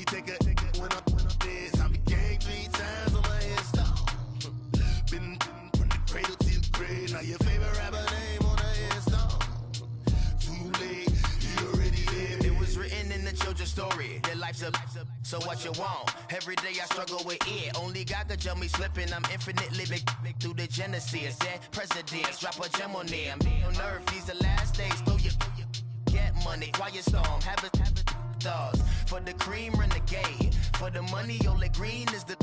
Only take a when I'm dead. I be gang 3 times on my headstone. Been from the cradle to the grave. Now your favorite rapper name on the headstone. Too late, you already dead. It was written in the children's story. Their life's a so what you want? Every day I struggle with it. Only God could tell me slipping. I'm infinitely big through the genesis. Dead presidents, drop a gem on them. On earth, these the last days. Throw your get money, quiet storm. Have it stars. For the cream, renegade. For the money, only green is the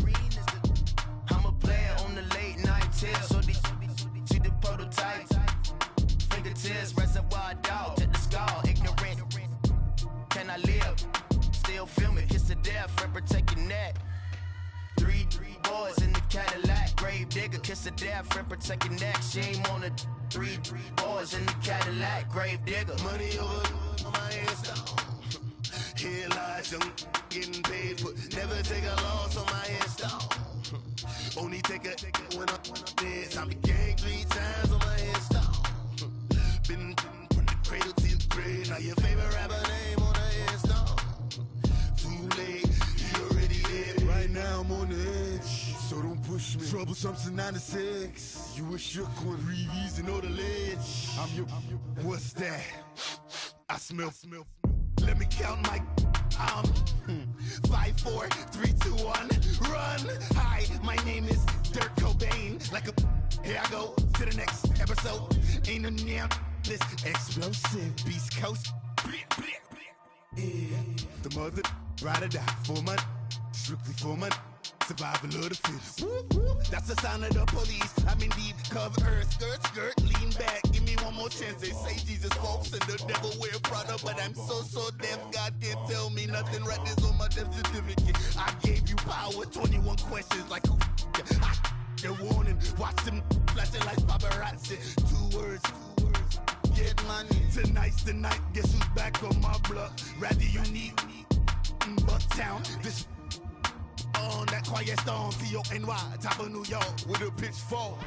I'm a player on the late night tips. So these see the prototype. Fingertips, reservoir dog. Check the skull, ignorant. Can I live? Still film it, kiss to death, friend protect your neck. Three boys in the Cadillac, grave digger, kiss to death, friend protect your neck. Shame on the three boys in the Cadillac, grave digger. Money over on my headstone. Here lies young, getting paid, but never take a loss on my headstone. Only take a when I'm dead. I be gang 3 times on my headstone. Been from the cradle to the grave. Now your favorite rapper name on the headstone. Too late, you already dead. Right now I'm on the edge, so don't push me. Troublesome to 96. You a shook one, breathe easy, know the ledge. I'm your, what's that? I smell. Let me count my 5, 4, 3, 2, 1, run. Hi, my name is Dirk Cobain. Like a here I go to the next episode. Ain't no damn this explosive Beast Coast. Yeah. The mother ride or die for money, strictly for money. Survival of the fittest. That's the sound of the police. I'm in deep cover earth, skirt, lean back. Give me one more chance. They say Jesus walks and the devil wear Prada, but I'm so deaf. God can't tell me nothing. Right there's on my death certificate. I gave you power. 21 questions like who? They're warning. Watch them flashing like paparazzi. 2 words. Get money. Tonight's the night. Guess who's back on my block? Rather you need Bucktown. This on that quiet storm, T-O-N-Y, top of New York with a pitchfork.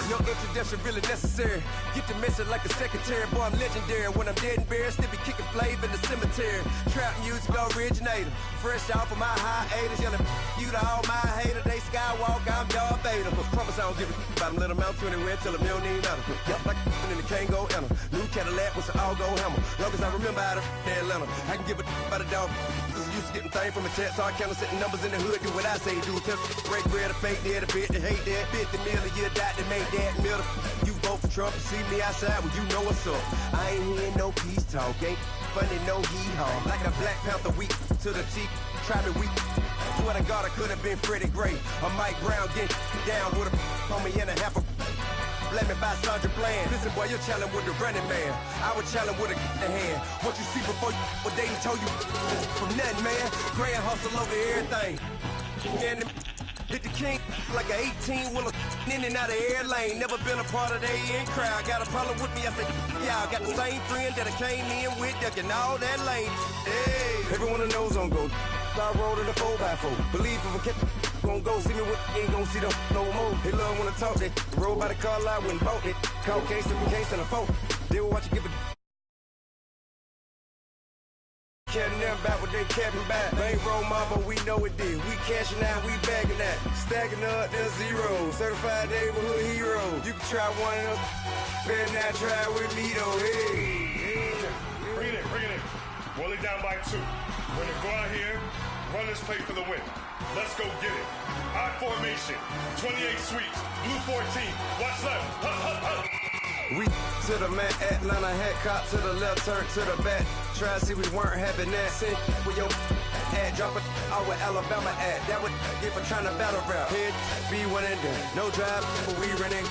No introduction really necessary. Get the message like a secretary. Boy, I'm legendary. When I'm dead and buried, still be kicking flavor in the cemetery. Trap music originator. Fresh off of my hiatus. Yelling you to all my haters. They skywalk, I'm Darth Vader. Promise I don't give a about them. Let them out to anywhere. Tell them you don't need nothing. Yep, like in the Kango Anna. New Cadillac with some all-go hammer. Long as I remember out of Atlanta. I can give a about a dog. Used to getting things from a text. So I count setting numbers in the hood. Do what I say do. Tell break bread, a fake dead, a bit, to hate that. 50 million a year, die to make that middle. You vote for Trump, you see me outside, well, you know what's up. I ain't hearing no peace talk, ain't funny, no hee-haw. Like a Black Panther weak to the teeth, try me weak. Swear to God, I could have been Freddie Gray or Mike Brown getting down with a on me and a half a let me buy Sandra Bland. Listen, boy, you're challenging with the running man. I would challenge with a hand. What you see before you, what they told you from nothing, man. Grand hustle over everything. And hit the king like an 18-wheeler in and out of air lane. Never been a part of the in crowd. Got a problem with me, I said, yeah, I got the same friend that I came in with, ducking all that lane. Hey, everyone that knows on go. I rolled in a 4x4. Believe if I kept gon' go see me with ain't gon' see them no more. They love when I talk that. Roll by the car lot when bought it. Cold case, sipping case, and a phone. They will watch you give a caring them back what they capping back. Bankroll mama, we know it did. We cashing out, we bagging that. Stacking up, there's zero. Certified neighborhood hero. You can try one of them. Better not try with me though. Hey. Bring it in. Roll it down by 2. We're gonna go out here, run this play for the win. Let's go get it. I formation, 28 sweeps, blue 14. Watch left. We to the man, Atlanta hat cop to the left, turn to the back. Try to see we weren't having that. Send with your ad, drop it out with Alabama ad. That would get for trying to battle rap. Head be one and done. No drive, but we running.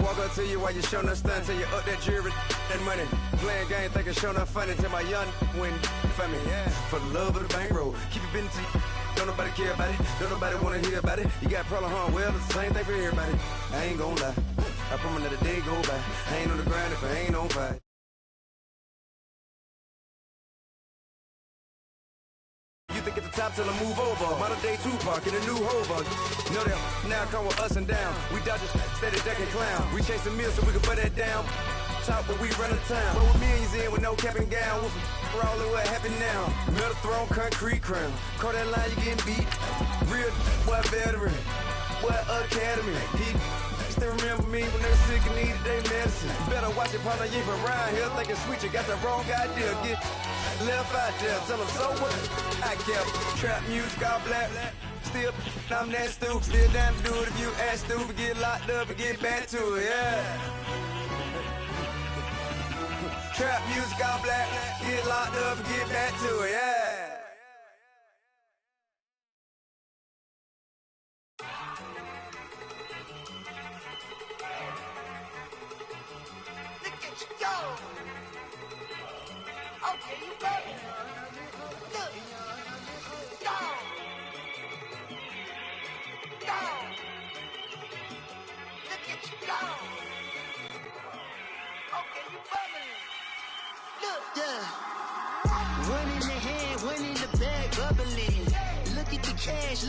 Walk up to you while you showing us stun till you up that jewelry and money. Playing game, thinking showing up funny till my young win for me. Yeah. For the love of the bankroll, keep it been to you. Don't nobody care about it. Don't nobody wanna hear about it. You got problem, huh? Well, it's the same thing for everybody. I ain't gon' lie. I promise that a day go by. I ain't on the ground if I ain't on fire. You think it's a top till I move over. Modern day Tupac in a new Hova. Know that now come with us and down. We dodge a steady duck and clown. We chase a meal so we can put that down. Talk, but we run the town. But with millions in with no cap and gown. We're all in what happened now. Metal throne, concrete crown. Call that line, you getting beat. Real boy veteran. Boy academy. He still remember me when they were sick and needed their medicine. Better watch it, partner, you from around here thinking sweet. You got the wrong idea. Get left out there. Tell them so what? I kept trap music all black. Still, I'm that stupid. Still down to do it if you act stupid. Get locked up and get back to it, yeah. Trap music all black. Get locked up and get back to it, yeah. Look at you go. Okay, you better. Look. Go. Go. Look at you go. Okay, you better. Look. Yeah. One in the hand, one in the bag, bubbling. Look at the cash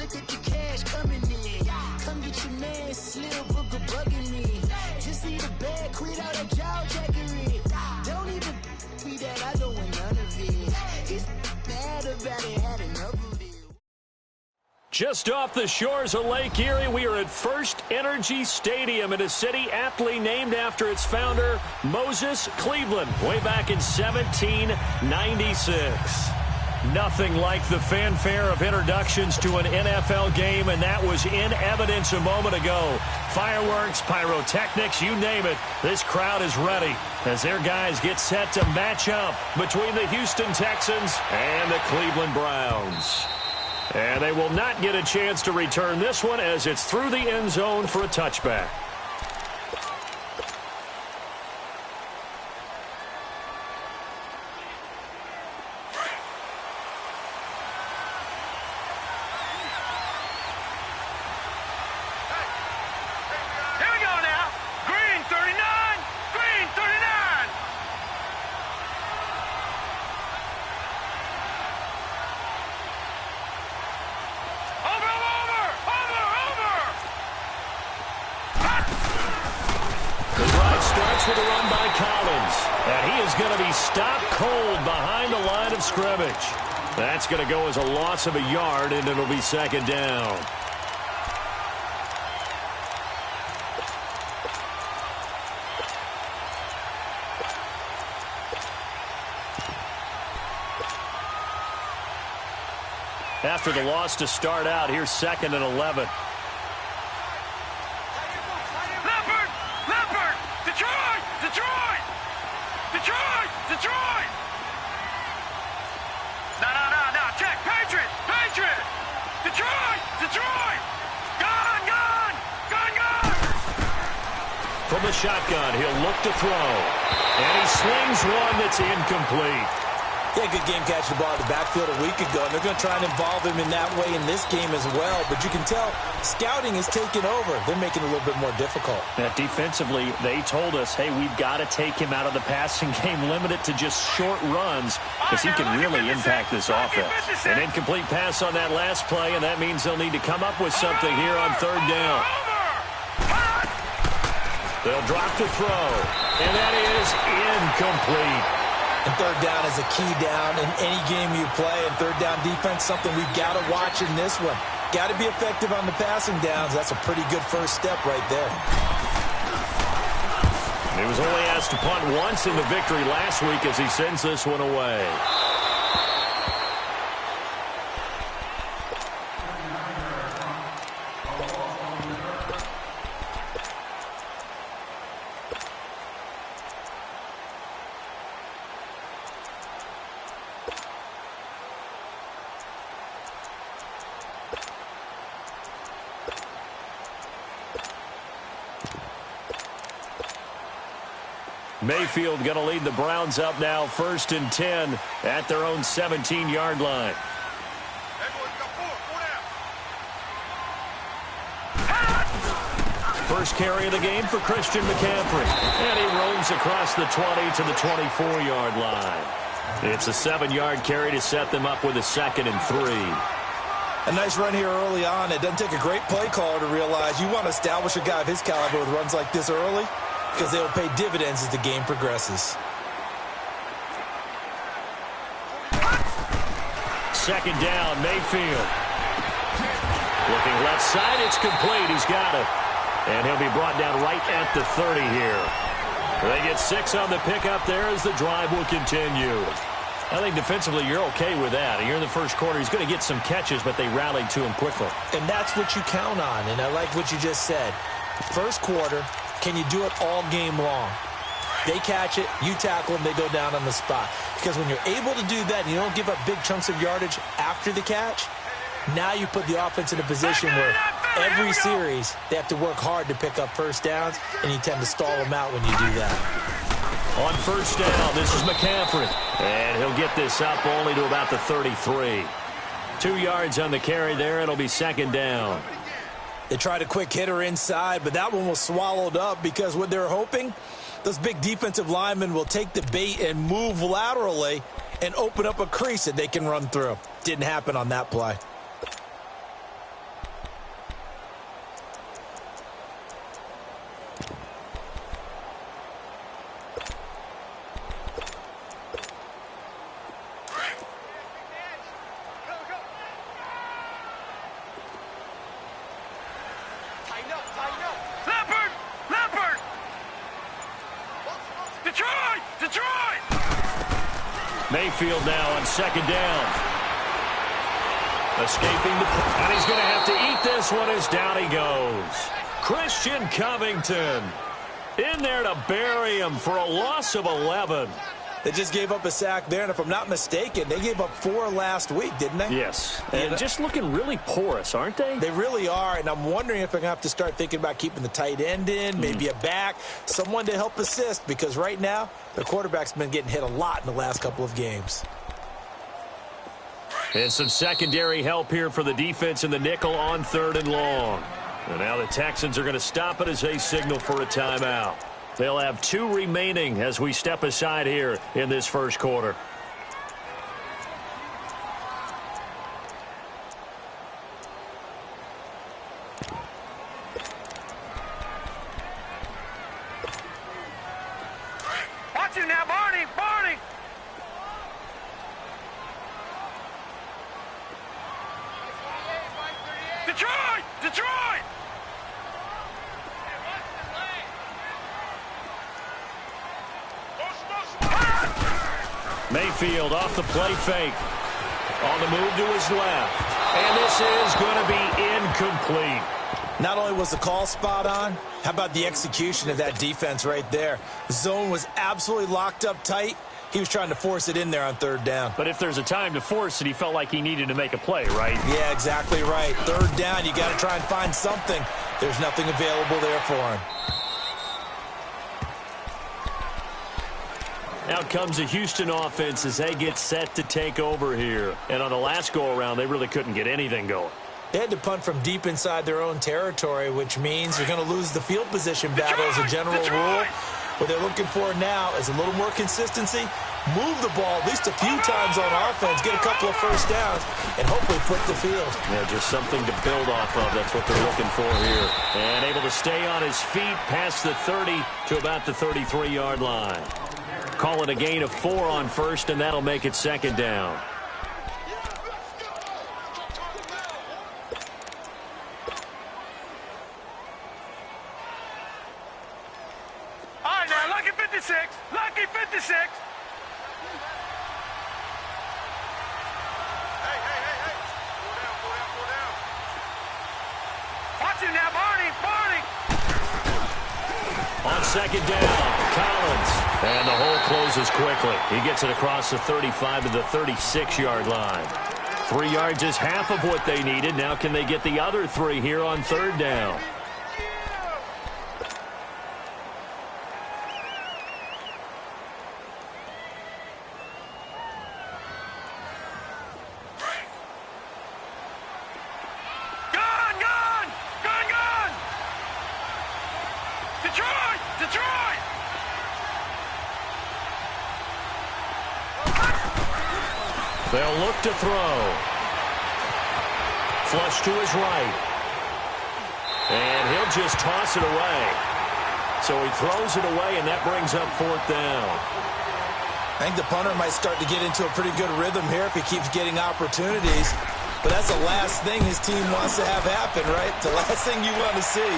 coming in. Come get your man, Slim Booger bugging me. Just see the bag, quit all that jaw jackery. Don't even be that, I don't want none of it. It's bad about it, had enough of it. Just off the shores of Lake Erie, we are at First Energy Stadium in a city aptly named after its founder, Moses Cleveland, way back in 1796. Nothing like the fanfare of introductions to an NFL game, and that was in evidence a moment ago. Fireworks, pyrotechnics, you name it. This crowd is ready as their guys get set to match up between the Houston Texans and the Cleveland Browns. And they will not get a chance to return this one as it's through the end zone for a touchback. With a run by Collins, and he is going to be stopped cold behind the line of scrimmage. That's going to go as a loss of a yard, and it'll be second down. After the loss to start out, here's 2nd and 11. Detroit! No, check, Patriot! Detroit! Gone! From the shotgun, he'll look to throw. And he slings one that's incomplete. Yeah, good game catching the ball at the backfield a week ago, and they're going to try and involve him in that way in this game as well. But you can tell scouting is taking over. They're making it a little bit more difficult. Now, defensively, they told us, hey, we've got to take him out of the passing game, limit it to just short runs, because he can really impact this offense. An incomplete pass on that last play, and that means they'll need to come up with something here on 3rd down. They'll drop to throw, and that is incomplete. And 3rd down is a key down in any game you play. And 3rd down defense, something we've got to watch in this one. Got to be effective on the passing downs. That's a pretty good first step right there. He was only asked to punt once in the victory last week as he sends this one away. Mayfield going to lead the Browns up now, 1st and 10 at their own 17-yard line. First carry of the game for Christian McCaffrey. And he roams across the 20 to the 24-yard line. It's a 7-yard carry to set them up with a 2nd and 3. A nice run here early on. It doesn't take a great play caller to realize you want to establish a guy of his caliber with runs like this early because they will pay dividends as the game progresses. Second down, Mayfield. Looking left side, it's complete. He's got it. And he'll be brought down right at the 30 here. They get 6 on the pickup there as the drive will continue. I think defensively you're okay with that. Here in the first quarter, he's going to get some catches, but they rallied to him quickly. And that's what you count on, and I like what you just said. First quarter, can you do it all game long? They catch it, you tackle them, they go down on the spot. Because when you're able to do that and you don't give up big chunks of yardage after the catch, now you put the offense in a position where every series they have to work hard to pick up first downs, and you tend to stall them out when you do that. On first down, this is McCaffrey. And he'll get this up only to about the 33. 2 yards on the carry there. It'll be second down. They tried a quick hitter inside, but that one was swallowed up because what they're hoping, those big defensive linemen will take the bait and move laterally and open up a crease that they can run through. Didn't happen on that play. Mayfield now on second down. Escaping the... And he's going to have to eat this one as down he goes. Christian Covington in there to bury him for a loss of 11. They just gave up a sack there, and if I'm not mistaken, they gave up 4 last week, didn't they? Yes. And just looking really porous, aren't they? They really are, and I'm wondering if they're going to have to start thinking about keeping the tight end in, maybe a back, someone to help assist, because right now, their quarterback's been getting hit a lot in the last couple of games. And some secondary help here for the defense in the nickel on 3rd and long. And now the Texans are going to stop it as they signal for a timeout. They'll have 2 remaining as we step aside here in this first quarter. Watch it now, Barney! Barney! Detroit! Detroit! Mayfield off the play fake. On the move to his left. And this is going to be incomplete. Not only was the call spot on, how about the execution of that defense right there? The zone was absolutely locked up tight. He was trying to force it in there on 3rd down. But if there's a time to force it, he felt like he needed to make a play, right? Yeah, exactly right. 3rd down, you got to try and find something. There's nothing available there for him. Out comes the Houston offense as they get set to take over here. And on the last go-around, they really couldn't get anything going. They had to punt from deep inside their own territory, which means you're going to lose the field position battle as a general rule. What they're looking for now is a little more consistency, move the ball at least a few times on offense, get a couple of first downs, and hopefully flip the field. Yeah, just something to build off of. That's what they're looking for here. And able to stay on his feet past the 30 to about the 33-yard line. Call it a gain of 4 on first, and that'll make it second down. All right, now, lucky 56. Lucky 56. Hey. Pull down. Watch him now, Barney. Barney. On second down, Collins. And the hole closes quickly. He gets it across the 35 to the 36-yard line. 3 yards is half of what they needed. Now can they get the other 3 here on 3rd down? They'll look to throw. Flush to his right. And he'll just toss it away. So he throws it away, and that brings up 4th down. I think the punter might start to get into a pretty good rhythm here if he keeps getting opportunities. But that's the last thing his team wants to have happen, right? The last thing you want to see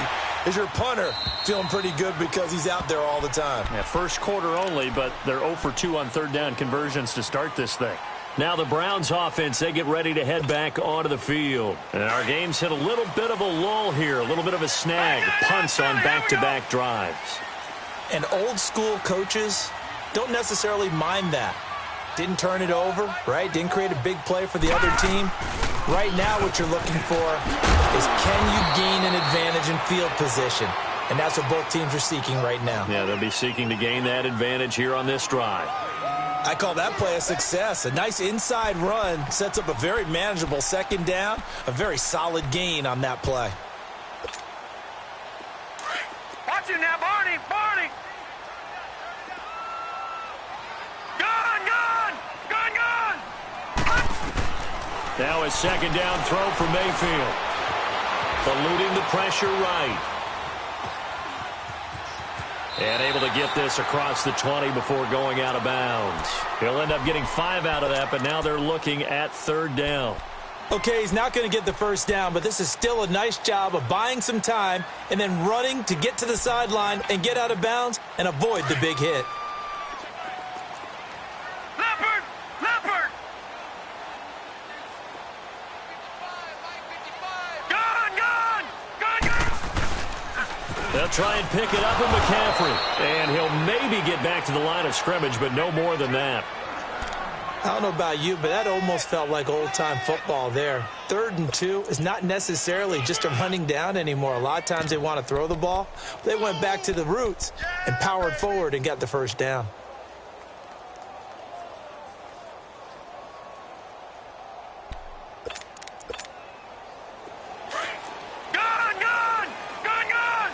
is your punter feeling pretty good because he's out there all the time. Yeah, first quarter only, but they're 0 for 2 on 3rd down conversions to start this thing. Now the Browns offense, they get ready to head back onto the field. And our game's hit a little bit of a lull here, a little bit of a snag. Punts on back-to-back drives. And old school coaches don't necessarily mind that. Didn't turn it over, right? Didn't create a big play for the other team. Right now what you're looking for is can you gain an advantage in field position? And that's what both teams are seeking right now. Yeah, they'll be seeking to gain that advantage here on this drive. I call that play a success. A nice inside run sets up a very manageable 2nd down, a very solid gain on that play. Watch it now, Barney, Barney. Gone, gone, gone, gone. Now a 2nd down throw for Mayfield. Eluding the pressure right. And able to get this across the 20 before going out of bounds. He'll end up getting 5 out of that, but now they're looking at 3rd down. Okay, he's not going to get the 1st down, but this is still a nice job of buying some time and then running to get to the sideline and get out of bounds and avoid the big hit. Leopard, Leopard. Gone, gone, gone, gone. They'll try and pick it up with McCaffrey. And he'll maybe get back to the line of scrimmage, but no more than that. I don't know about you, but that almost felt like old-time football there. 3rd and 2 is not necessarily just a running down anymore. A lot of times they want to throw the ball. They went back to the roots and powered forward and got the 1st down. Gone, gone, gone, gone.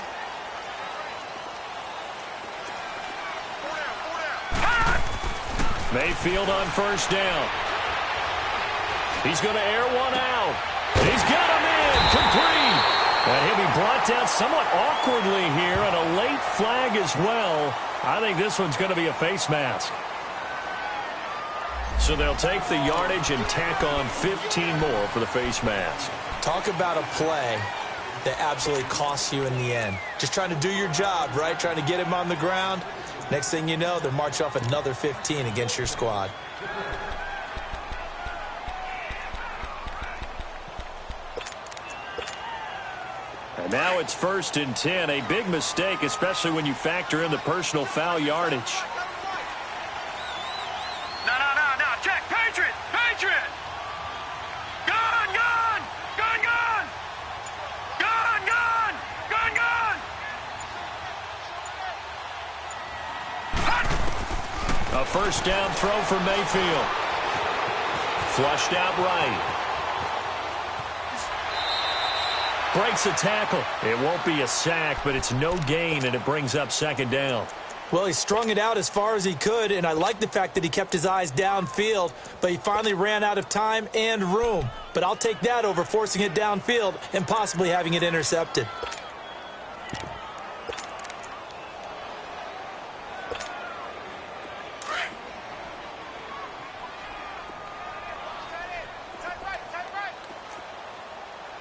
Mayfield on 1st down. He's going to air one out. He's got him in. Complete. And he'll be brought down somewhat awkwardly here, and a late flag as well. I think this one's going to be a face mask. So they'll take the yardage and tack on 15 more for the face mask. Talk about a play that absolutely costs you in the end. Just trying to do your job, right? Trying to get him on the ground. Next thing you know, they're marching off another 15 against your squad. And now it's 1st and 10. A big mistake, especially when you factor in the personal foul yardage. No, no, no, no. Check. Patriot, Patriot. Gone, gone, gone, gone. Gone, gone, gone, gone. A 1st down throw for Mayfield. Flushed out right. Breaks a tackle. It won't be a sack, but it's no gain, and it brings up 2nd down. Well, he strung it out as far as he could, and I like the fact that he kept his eyes downfield, but he finally ran out of time and room. But I'll take that over forcing it downfield and possibly having it intercepted.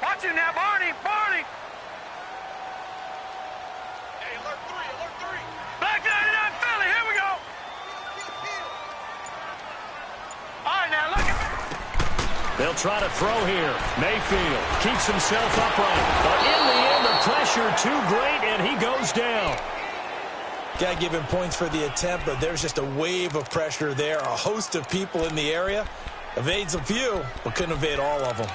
Watch it now, Barney, Barney. Hey, alert 3. Black 99 Philly, here we go. All right, now, look at me. They'll try to throw here. Mayfield keeps himself upright. But in the end, the pressure too great, and he goes down. Got to give him points for the attempt, but there's just a wave of pressure there. A host of people in the area. Evades a few, but couldn't evade all of them.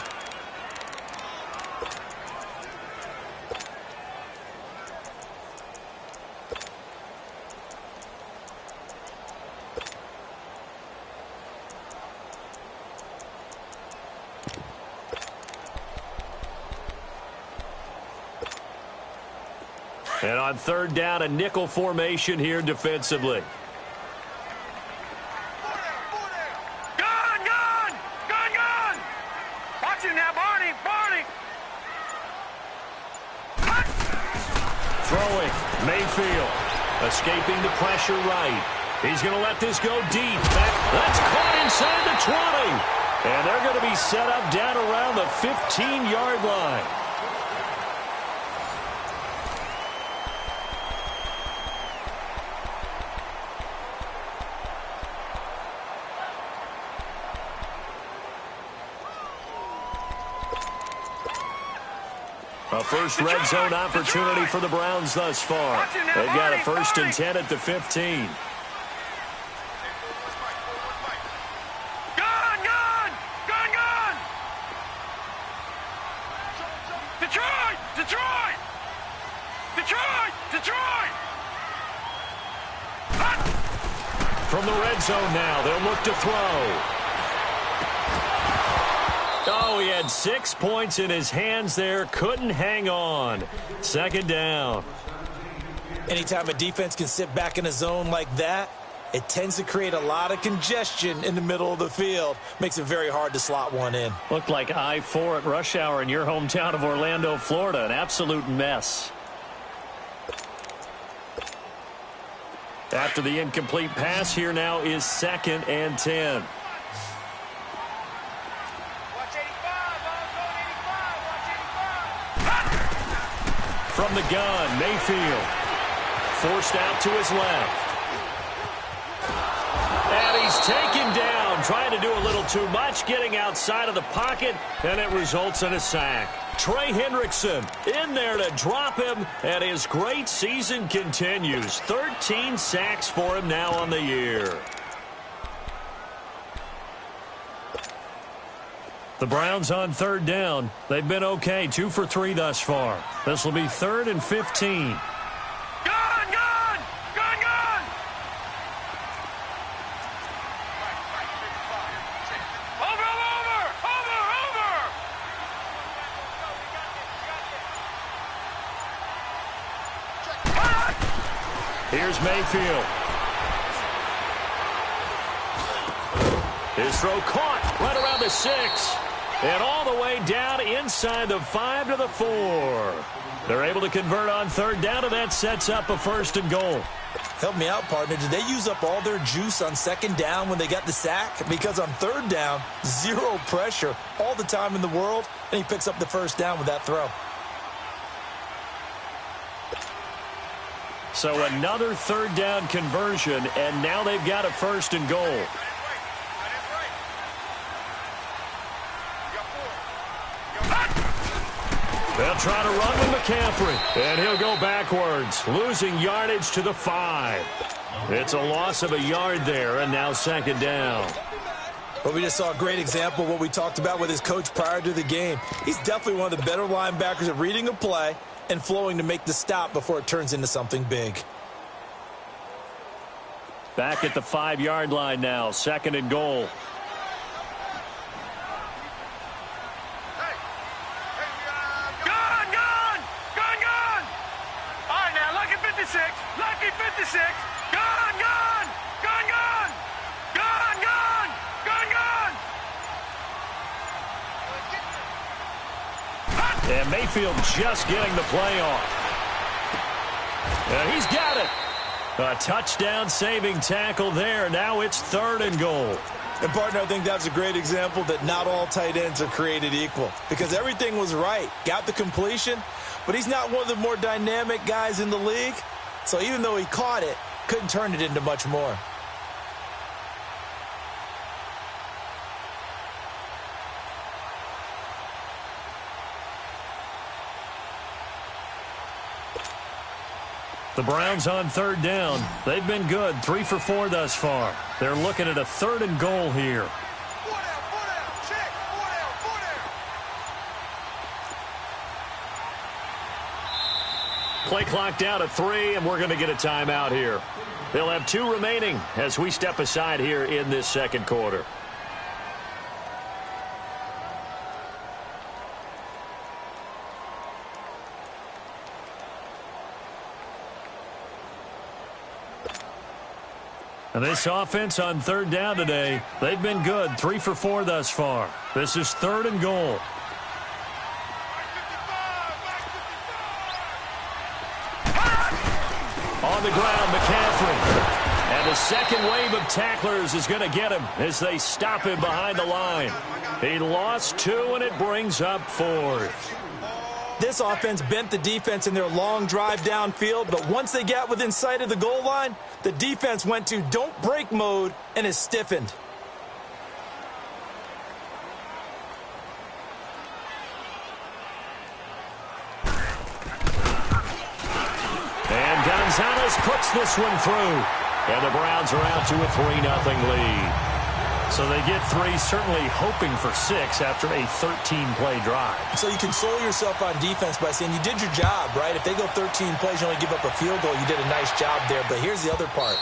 And on 3rd down, a nickel formation here defensively. Gone, gone, gone, gone. Watch it now, Barney, Barney. Mayfield escaping the pressure right. He's going to let this go deep. That's caught inside the 20. And they're going to be set up down around the 15-yard line. A first red zone opportunity for the Browns thus far. They've got a 1st and 10 at the 15. Detroit! From the red zone now, they'll look to throw. Oh, he had 6 points in his hands there. Couldn't hang on. 2nd down. Anytime a defense can sit back in a zone like that, it tends to create a lot of congestion in the middle of the field. Makes it very hard to slot one in. Looked like I-4 at rush hour in your hometown of Orlando, Florida. An absolute mess. After the incomplete pass, here now is 2nd and 10. From the gun, Mayfield. Forced out to his left. And he's taken down, trying to do a little too much, getting outside of the pocket, and it results in a sack. Trey Hendrickson in there to drop him, and his great season continues. 13 sacks for him now on the year. The Browns on 3rd down. They've been okay, 2 for 3 thus far. This will be 3rd and 15. Here's Mayfield. His throw caught right around the 6. And all the way down inside the 5 to the 4. They're able to convert on 3rd down, and that sets up a 1st and goal. Help me out, partner. Did they use up all their juice on 2nd down when they got the sack? Because on 3rd down, 0 pressure all the time in the world, and he picks up the 1st down with that throw. So another 3rd down conversion, and now they've got a 1st and goal. They'll try to run with McCaffrey, and he'll go backwards, losing yardage to the 5. It's a loss of a yard there, and now 2nd down. Well, we just saw a great example of what we talked about with his coach prior to the game. He's definitely one of the better linebackers at reading a play and flowing to make the stop before it turns into something big. Back at the 5-yard line now, 2nd and goal. Lucky 56. Gun, gun, gun, gun, gun, gun, gun, gun. And Mayfield just getting the play off. And he's got it. A touchdown-saving tackle there. Now it's 3rd and goal. And, partner, I think that's a great example that not all tight ends are created equal. Because everything was right. Got the completion, but he's not one of the more dynamic guys in the league. So even though he caught it, couldn't turn it into much more. The Browns on 3rd down. They've been good, 3 for 4 thus far. They're looking at a 3rd and goal here. Play clock down to 3, and we're going to get a timeout here. They'll have 2 remaining as we step aside here in this 2nd quarter. And this offense on 3rd down today, they've been good, 3 for 4 thus far. This is 3rd and goal. on the ground, McCaffrey. And the second wave of tacklers is going to get him as they stop him behind the line. He lost 2, and it brings up 4th. This offense bent the defense in their long drive downfield, but once they got within sight of the goal line, the defense went to don't break mode and is stiffened. And Gonzalez puts this one through. And the Browns are out to a 3-0 lead. So they get 3, certainly hoping for 6 after a 13-play drive. So you console yourself on defense by saying you did your job, right? If they go 13 plays, you only give up a field goal, you did a nice job there. But here's the other part.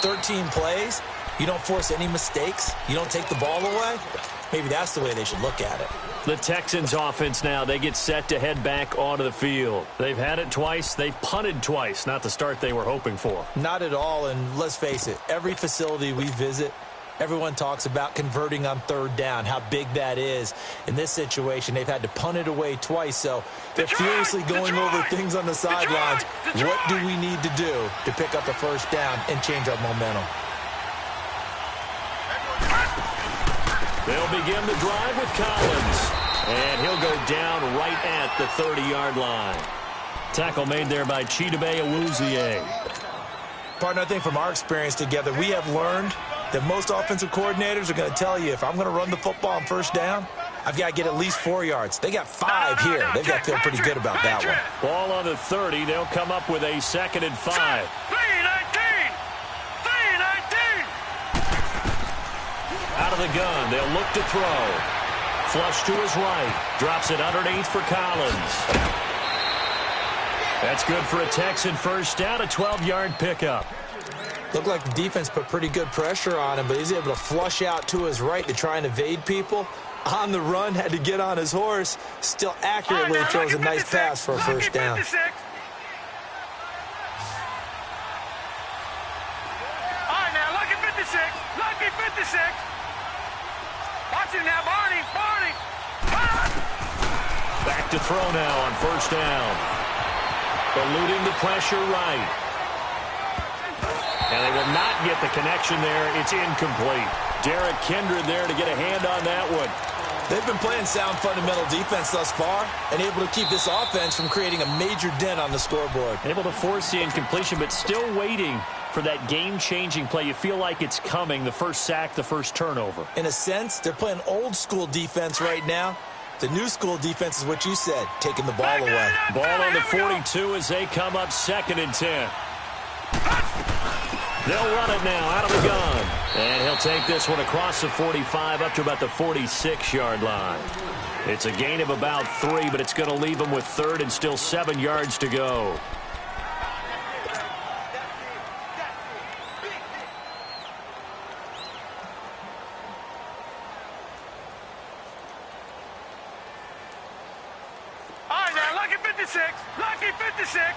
13 plays, you don't force any mistakes, you don't take the ball away. Maybe that's the way they should look at it. The Texans offense now, they get set to head back onto the field. They've had it twice. They've punted twice. Not the start they were hoping for. Not at all, and let's face it, every facility we visit, everyone talks about converting on 3rd down, how big that is. In this situation, they've had to punt it away twice, so they're furiously going over things on the sidelines. What do we need to do to pick up a 1st down and change our momentum? They'll begin the drive with Collins. And he'll go down right at the 30-yard line. Tackle made there by Chidobe Awuzie. Partner, I think from our experience together, we have learned that most offensive coordinators are going to tell you, if I'm going to run the football on 1st down, I've got to get at least 4 yards. They got 5 here. They've got to feel pretty good about that one. Ball on the 30. They'll come up with a 2nd and 5. 3-19! Out of the gun. They'll look to throw. Flush to his right. Drops it underneath for Collins. That's good for a Texan 1st down, a 12-yard pickup. Looked like the defense put pretty good pressure on him, but he's able to flush out to his right to try and evade people. On the run, had to get on his horse. Still accurately throws a nice pass for a 1st down. 56. All right, now, lucky 56. Lucky 56. Watch him now, Barney. Barney. Back to throw now on 1st down. Eluding the pressure right. And they will not get the connection there. It's incomplete. Derek Kindred there to get a hand on that one. They've been playing sound fundamental defense thus far and able to keep this offense from creating a major dent on the scoreboard. Able to force the incompletion, but still waiting for that game-changing play. You feel like it's coming, the first sack, the first turnover. In a sense, they're playing old-school defense right now. The new school defense is what you said, taking the ball away. Ball on the 42 as they come up 2nd and 10. They'll run it now out of the gun. And he'll take this one across the 45 up to about the 46-yard line. It's a gain of about 3, but it's going to leave him with 3rd and still 7 yards to go. All right, now, lucky 56. Lucky 56.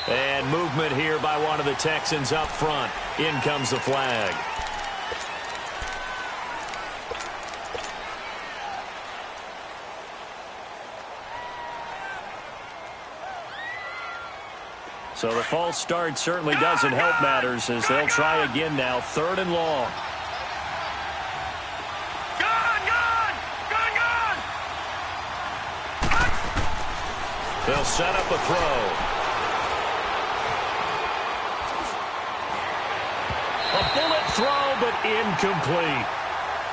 And movement here by one of the Texans up front. In comes the flag. So the false start certainly doesn't help matters as they'll try again now. 3rd and long. They'll set up a throw. A bullet throw, but incomplete.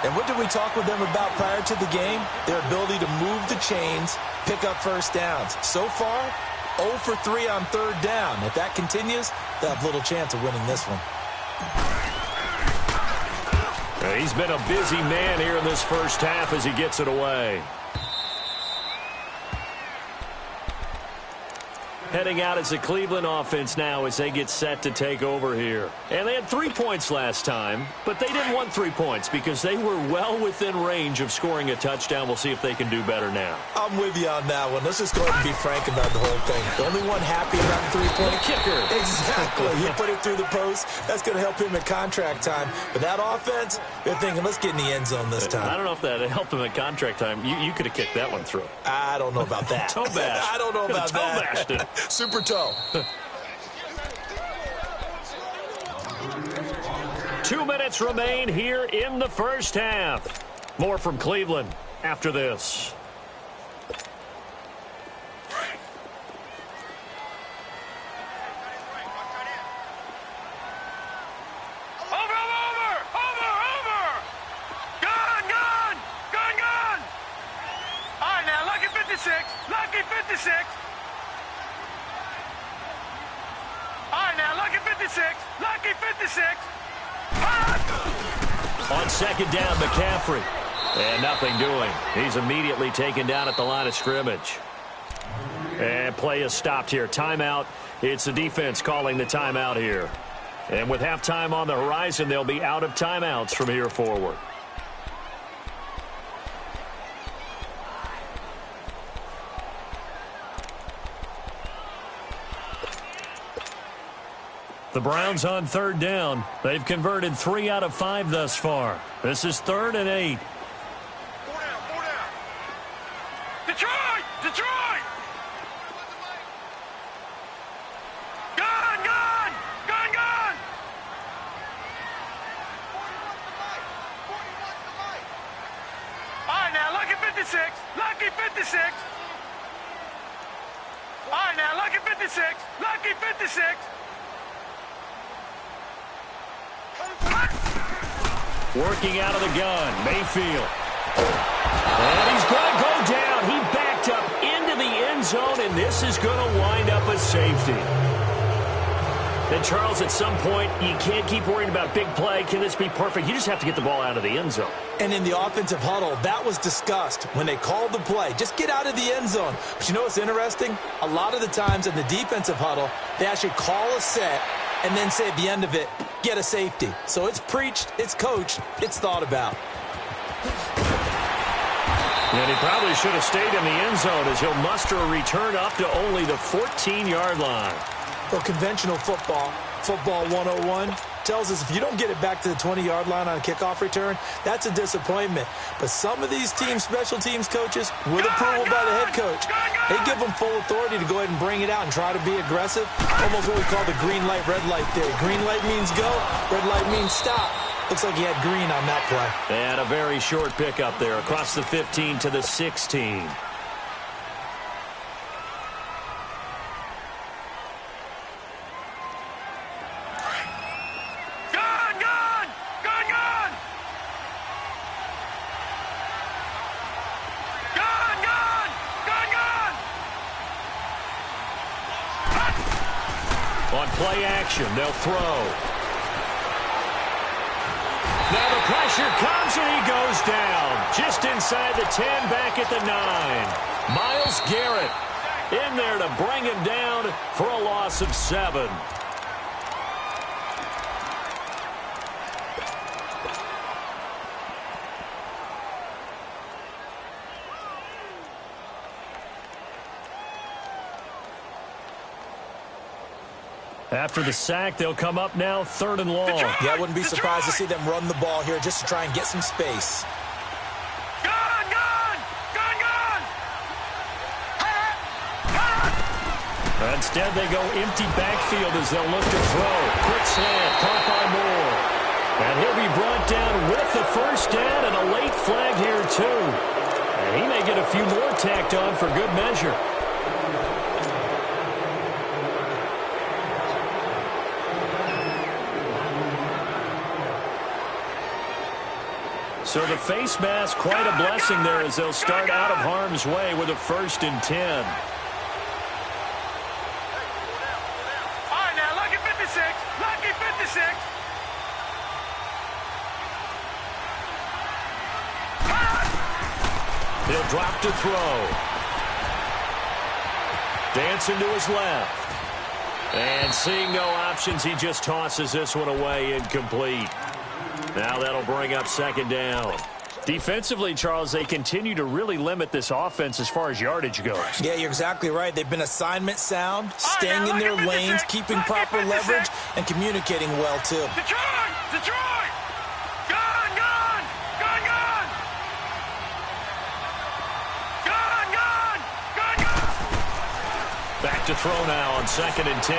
And what did we talk with them about prior to the game? Their ability to move the chains, pick up 1st downs. So far, 0 for 3 on 3rd down. If that continues, they'll have little chance of winning this one. He's been a busy man here in this 1st half as he gets it away. heading out as a Cleveland offense now as they get set to take over here. And they had 3 points last time, but they didn't want 3 points because they were well within range of scoring a touchdown. We'll see if they can do better now. I'm with you on that one. Let's just go ahead and be frank about the whole thing. The only one happy about the 3-point kicker. Exactly. He put it through the post. That's going to help him at contract time. But that offense, they're thinking, let's get in the end zone this time. I don't know if that helped him at contract time. You could have kicked that one through. I don't know about that. Toe bash. I don't know about toe that. Bashed it. Super toe. 2 minutes remain here in the first half. More from Cleveland after this. Lucky 56. All right, now, lucky 56. Lucky 56. On second down, McCaffrey. And nothing doing. He's immediately taken down at the line of scrimmage. And play is stopped here. Timeout. It's the defense calling the timeout here. And with halftime on the horizon, they'll be out of timeouts from here forward. The Browns on third down. They've converted 3 out of 5 thus far. This is 3rd and 8. 4 down. Detroit! Detroit! Gun! All right, now, lucky 56. Lucky 56. All right, now, lucky 56. Lucky 56. Working out of the gun, Mayfield. And he's going to go down. He backed up into the end zone, and this is going to wind up a safety. And, Charles, at some point, you can't keep worrying about big play. Can this be perfect? You just have to get the ball out of the end zone. And in the offensive huddle, that was discussed when they called the play. Just get out of the end zone. But you know what's interesting? A lot of the times in the defensive huddle, they actually call a set and then say at the end of it, get a safety. So it's preached, it's coached, it's thought about. And he probably should have stayed in the end zone as he'll muster a return up to only the 14-yard line. Well, conventional football 101, tells us if you don't get it back to the 20-yard line on a kickoff return, that's a disappointment. But some of these teams, special teams coaches, with approval by the head coach, they give them full authority to go ahead and bring it out and try to be aggressive. Almost what we call the green light, red light theory. Green light means go, red light means stop. Looks like he had green on that play. And a very short pickup there across the 15 to the 16. On play action, they'll throw. Now the pressure comes and he goes down. Just inside the 10, back at the 9. Myles Garrett in there to bring him down for a loss of 7. After the sack, they'll come up now 3rd and long. Yeah, I wouldn't be surprised to see them run the ball here just to try and get some space. Instead, they go empty backfield as they'll look to throw. Quick slant, caught by Moore. And he'll be brought down with the first down and a late flag here, too. And he may get a few more tacked on for good measure. So the face mask, quite a blessing there as they'll start out of harm's way with a 1st and 10. All right, now, lucky 56. Lucky 56. He'll drop to throw. Dancing to his left. And seeing no options, he just tosses this one away, incomplete. Now that'll bring up second down. Defensively, Charles, they continue to really limit this offense as far as yardage goes. Yeah, you're exactly right. They've been assignment sound, staying in their lanes, keeping proper leverage, and communicating well, too. Detroit! Detroit! Gone! Gone! Gone! Gone! Gone! Gone! Gone! Gone! Back to throw now on 2nd and 10.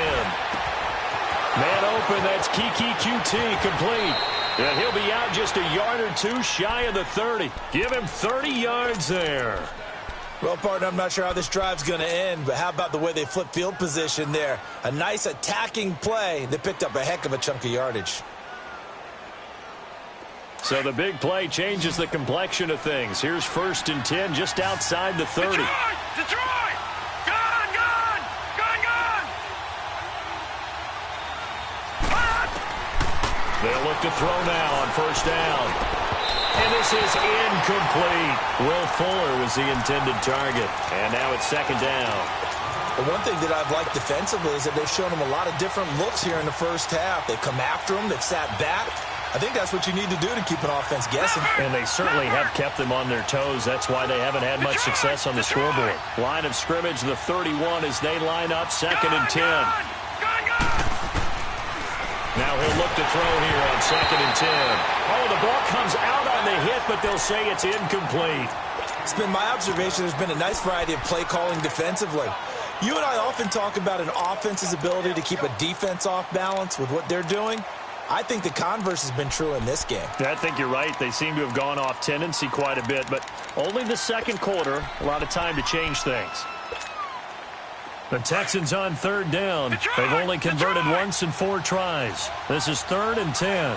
Man open, that's Kiki QT, complete. And he'll be out just a yard or two shy of the 30. Give him 30 yards there. Well, partner, I'm not sure how this drive's going to end, but how about the way they flip field position there? A nice attacking play. They picked up a heck of a chunk of yardage. So the big play changes the complexion of things. Here's 1st and 10 just outside the 30. Detroit! Detroit! Gone! Gone! Gone! Gone! They'll look to throw now on 1st down. And this is incomplete. Will Fuller was the intended target. And now it's 2nd down. The one thing that I've liked defensively is that they've shown them a lot of different looks here in the first half. They've come after them. They've sat back. I think that's what you need to do to keep an offense guessing. And they certainly have kept them on their toes. That's why they haven't had much success on the scoreboard. Line of scrimmage, the 31 as they line up 2nd and 10. Now he'll look to throw here on 2nd and 10. Oh, the ball comes out on the hit, but they'll say it's incomplete. It's been my observation there's been a nice variety of play calling defensively. You and I often talk about an offense's ability to keep a defense off balance with what they're doing. I think the converse has been true in this game. I think you're right. They seem to have gone off tendency quite a bit, but only the 2nd quarter, a lot of time to change things. The Texans on 3rd down. They've only converted once in 4 tries. This is 3rd and 10.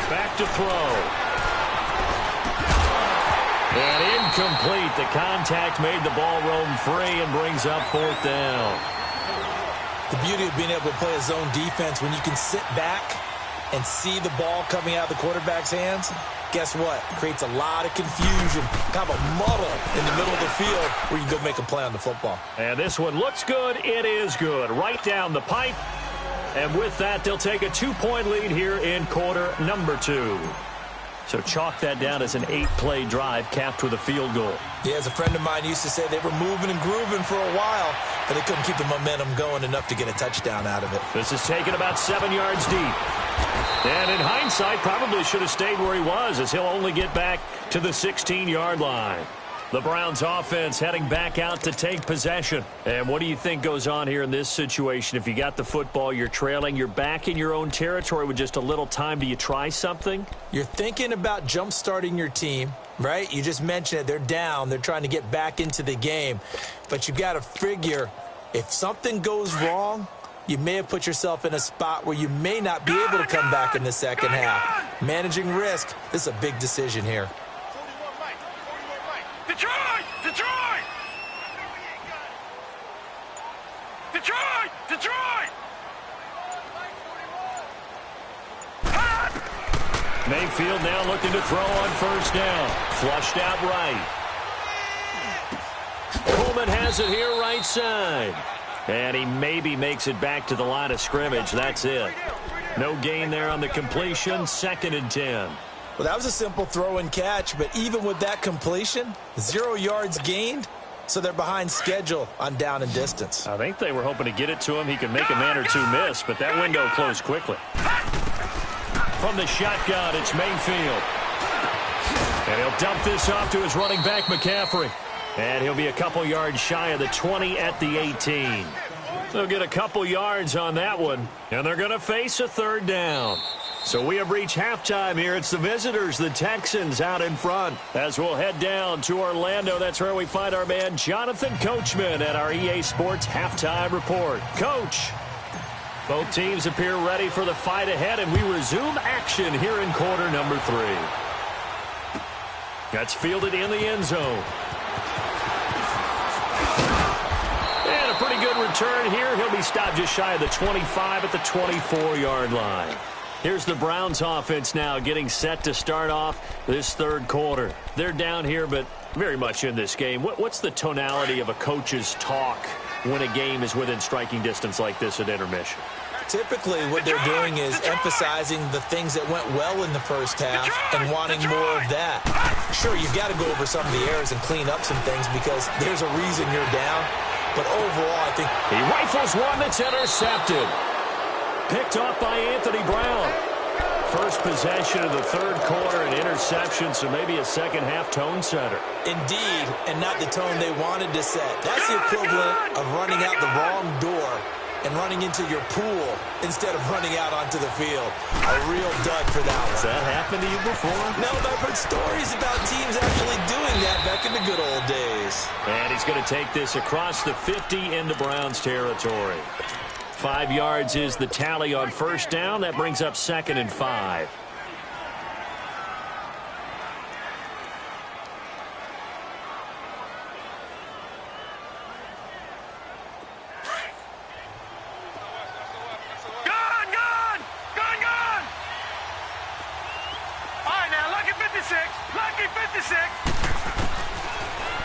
Back to throw. And incomplete. The contact made the ball roam free and brings up 4th down. The beauty of being able to play a zone defense when you can sit back and see the ball coming out of the quarterback's hands, guess what? It creates a lot of confusion, kind of a muddle in the middle of the field where you can go make a play on the football. And this one looks good. It is good. Right down the pipe. And with that, they'll take a 2-point lead here in quarter number 2. So chalk that down as an 8-play drive capped with a field goal. Yeah, as a friend of mine used to say, they were moving and grooving for a while, but they couldn't keep the momentum going enough to get a touchdown out of it. This is taken about 7 yards deep. And in hindsight, probably should have stayed where he was, as he'll only get back to the 16-yard line. The Browns offense heading back out to take possession. And what do you think goes on here in this situation? If you got the football, you're trailing, you're back in your own territory with just a little time. Do you try something? You're thinking about jump-starting your team, right? You just mentioned it. They're down. They're trying to get back into the game. But you got to figure, if something goes wrong, you may have put yourself in a spot where you may not be able to come back in the second half. Managing risk, this is a big decision here. Detroit! Detroit! Detroit! Detroit! Mayfield now looking to throw on 1st down. Flushed out right. Coleman has it here right side. And he maybe makes it back to the line of scrimmage. That's it. No gain there on the completion. 2nd and 10. Well, that was a simple throw and catch, but even with that completion, 0 yards gained, so they're behind schedule on down and distance. I think they were hoping to get it to him. He could make a man or two miss, but that window closed quickly. From the shotgun, it's Mayfield. And he'll dump this off to his running back, McCaffrey. And he'll be a couple yards shy of the 20 at the 18. They'll get a couple yards on that one, and they're going to face a 3rd down. So we have reached halftime here. It's the visitors, the Texans, out in front. As we'll head down to Orlando, that's where we find our man Jonathan Coachman at our EA Sports Halftime Report. Coach, both teams appear ready for the fight ahead, and we resume action here in quarter number 3. That's fielded in the end zone. And a pretty good return here. He'll be stopped just shy of the 25 at the 24-yard line. Here's the Browns offense now getting set to start off this 3rd quarter. They're down here, but very much in this game. What's the tonality of a coach's talk when a game is within striking distance like this at intermission? Typically, what they're doing is emphasizing the things that went well in the first half and wanting more of that. Sure, you've got to go over some of the errors and clean up some things because there's a reason you're down. But overall, I think he rifles one that's intercepted. Picked off by Anthony Brown. First possession of the third quarter, an interception, so maybe a second-half tone setter. Indeed, and not the tone they wanted to set. That's the equivalent of running out the wrong door and running into your pool instead of running out onto the field. A real dud for that one. Has that happened to you before? No, but I've heard stories about teams actually doing that back in the good old days. And he's going to take this across the 50 into Browns territory. 5 yards is the tally on first down. That brings up 2nd and 5.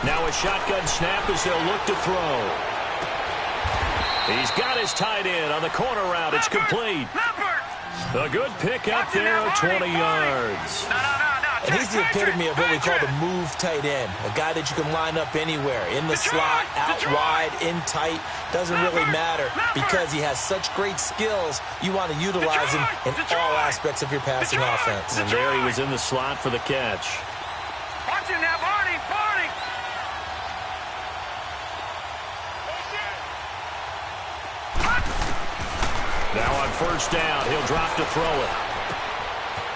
Now a shotgun snap as they'll look to throw. He's got his tight end on the corner route. It's complete. A good pick up there of 20 yards. And he's the epitome of what we call the move tight end. A guy that you can line up anywhere. In the slot, out wide, in tight. Doesn't really matter because he has such great skills. You want to utilize him in all aspects of your passing offense. And there he was in the slot for the catch. Watch him now, Barney. Now on first down, he'll drop to throw it.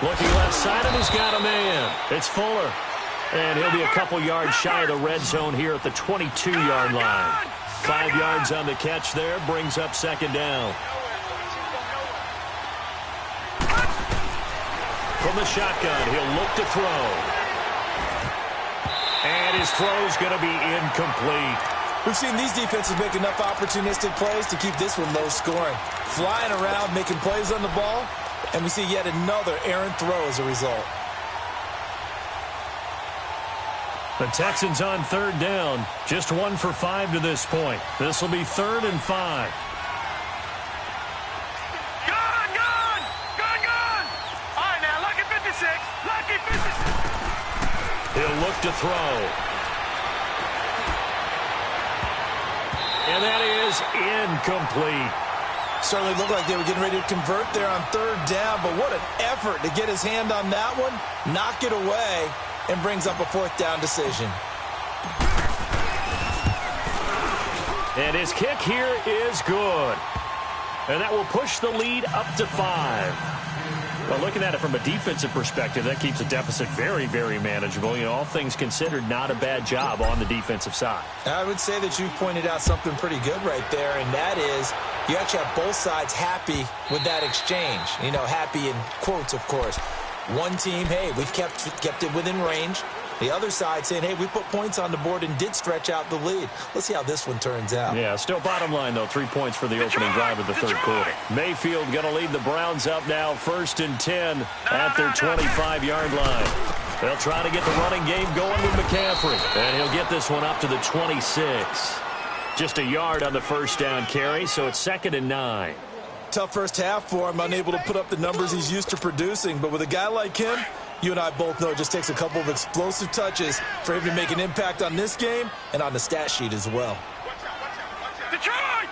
Looking left side, and he's got a man. It's Fuller. And he'll be a couple yards shy of the red zone here at the 22-yard line. 5 yards on the catch there, brings up 2nd down. From the shotgun, he'll look to throw. And his throw's going to be incomplete. We've seen these defenses make enough opportunistic plays to keep this one low scoring. Flying around, making plays on the ball, and we see yet another errant throw as a result. The Texans on 3rd down. Just 1 for 5 to this point. This will be 3rd and 5. Gun! All right, now, lucky 56. Lucky 56. He'll look to throw. And that is incomplete. Certainly looked like they were getting ready to convert there on 3rd down, but what an effort to get his hand on that one, knock it away, and brings up a 4th down decision. And his kick here is good. And that will push the lead up to 5. Well, looking at it from a defensive perspective, that keeps the deficit very, very manageable. You know, all things considered, not a bad job on the defensive side. I would say that you've pointed out something pretty good right there, and that is you actually have both sides happy with that exchange. You know, happy in quotes, of course. One team, hey, we've kept it within range. The other side saying, hey, we put points on the board and did stretch out the lead. Let's see how this one turns out. Yeah, still bottom line, though, 3 points for the opening drive of the 3rd quarter. Mayfield going to lead the Browns up now, 1st and 10 at their 25-yard line. They'll try to get the running game going with McCaffrey, and he'll get this one up to the 26. Just a yard on the first down carry, so it's 2nd and 9. Tough first half for him, unable to put up the numbers he's used to producing. But with a guy like him, you and I both know it just takes a couple of explosive touches for him to make an impact on this game and on the stat sheet as well. Detroit!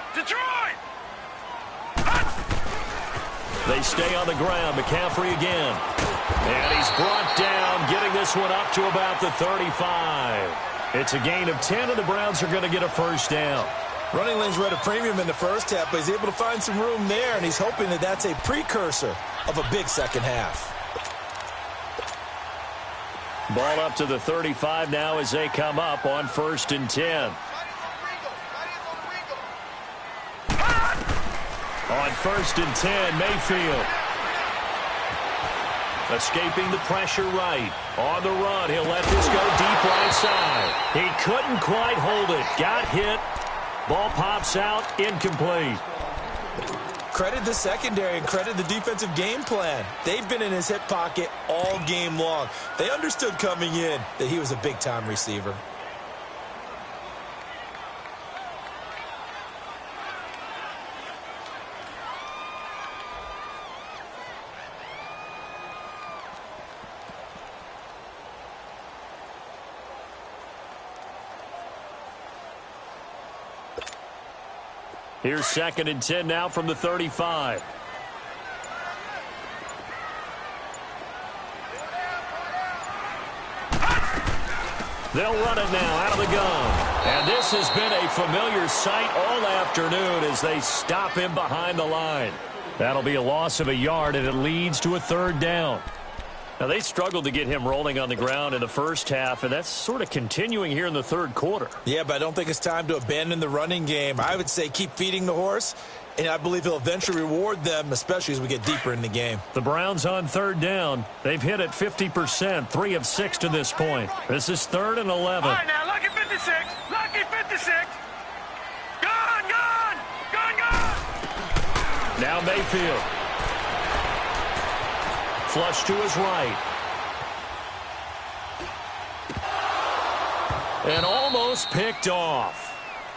They stay on the ground. McCaffrey again. And he's brought down, getting this one up to about the 35. It's a gain of 10, and the Browns are going to get a first down. Running lanes were at a premium in the first half, but he's able to find some room there, and he's hoping that that's a precursor of a big second half. Ball up to the 35 now as they come up on 1st and 10. On 1st and 10, Mayfield. Escaping the pressure right. On the run, he'll let this go deep right side. He couldn't quite hold it. Got hit. Ball pops out, incomplete. Credit the secondary and credit the defensive game plan. They've been in his hip pocket all game long. They understood coming in that he was a big-time receiver. Here's 2nd and 10 now from the 35. They'll run it now out of the gun. And this has been a familiar sight all afternoon as they stop him behind the line. That'll be a loss of a yard, and it leads to a 3rd down. Now, they struggled to get him rolling on the ground in the first half, and that's sort of continuing here in the 3rd quarter. Yeah, but I don't think it's time to abandon the running game. I would say keep feeding the horse, and I believe he'll eventually reward them, especially as we get deeper in the game. The Browns on 3rd down. They've hit it 50%, 3 of 6 to this point. This is 3rd and 11. All right, now, lucky 56. Lucky 56. Gone, gone, gone, gone. Now Mayfield. Flush to his right. And almost picked off.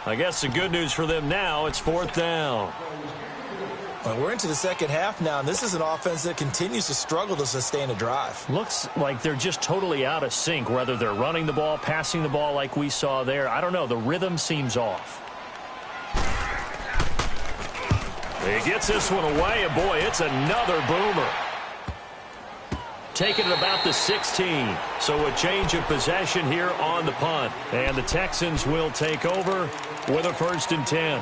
I guess the good news for them now, it's 4th down. Well, we're into the second half now, and this is an offense that continues to struggle to sustain a drive. Looks like they're just totally out of sync, whether they're running the ball, passing the ball like we saw there. I don't know. The rhythm seems off. He gets this one away, and boy, it's another boomer. Taking it about the 16. So a change of possession here on the punt. And the Texans will take over with a 1st and 10.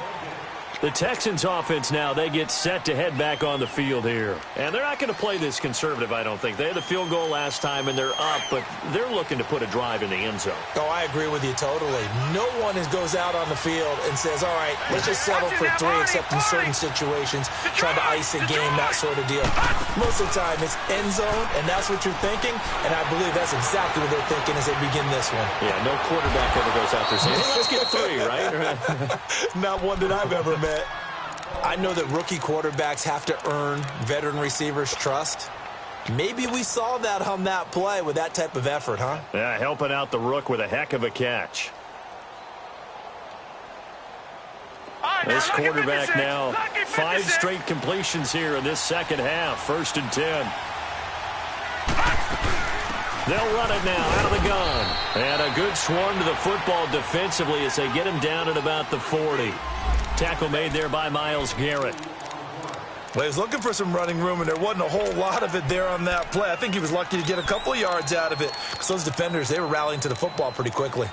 The Texans offense now, they get set to head back on the field here. And they're not going to play this conservative, I don't think. They had the field goal last time, and they're up, but they're looking to put a drive in the end zone. Oh, I agree with you totally. No one goes out on the field and says, all right, let's just settle for 3, except in certain situations, trying to ice a game, that sort of deal. Most of the time, it's end zone, and that's what you're thinking, and I believe that's exactly what they're thinking as they begin this one. Yeah, no quarterback ever goes out there saying, hey, let's get 3, right? Not one that I've ever met. I know that rookie quarterbacks have to earn veteran receivers' trust. Maybe we saw that on that play with that type of effort, huh? Yeah, helping out the rook with a heck of a catch. This quarterback now, 5 straight completions here in this second half. 1st and 10. They'll run it now out of the gun. And a good swarm to the football defensively as they get him down at about the 40. Tackle made there by Myles Garrett. Well, he was looking for some running room, and there wasn't a whole lot of it there on that play. I think he was lucky to get a couple of yards out of it, because those defenders, they were rallying to the football pretty quickly.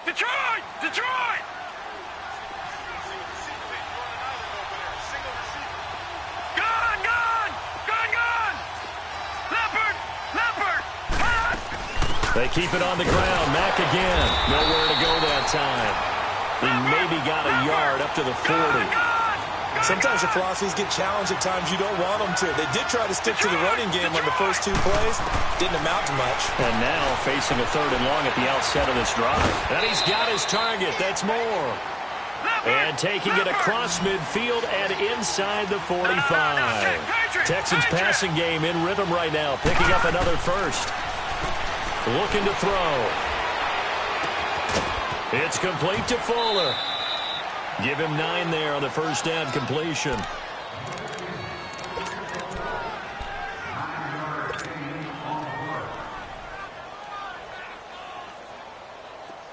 Detroit! Detroit! Gone, gone! Gone, gone! Leopard! Leopard! They keep it on the ground. Mack again. Nowhere to go that time. He maybe got a yard up to the 40. Sometimes your philosophies get challenged at times you don't want them to. They did try to stick to the running game on the first 2 plays. Didn't amount to much. And now facing a 3rd and long at the outset of this drive. And he's got his target. That's more. And taking it across midfield and inside the 45. Texans passing game in rhythm right now. Picking up another 1st. Looking to throw. It's complete to Fuller. Give him 9 there on the 1st down completion.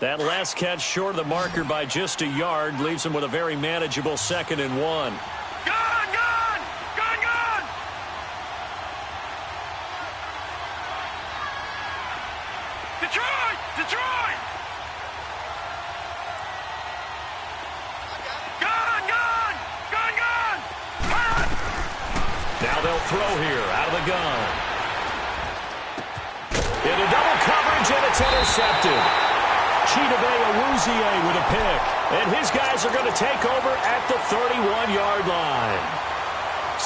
That last catch short of the marker by just a yard leaves him with a very manageable 2nd and 1. Gone, gone! Gone, gone! Detroit! Detroit! Gone, gone! Gone, gone! Now they'll throw here out of the gun. Into double coverage, and it's intercepted. Chidobe with a pick. And his guys are going to take over at the 31-yard line.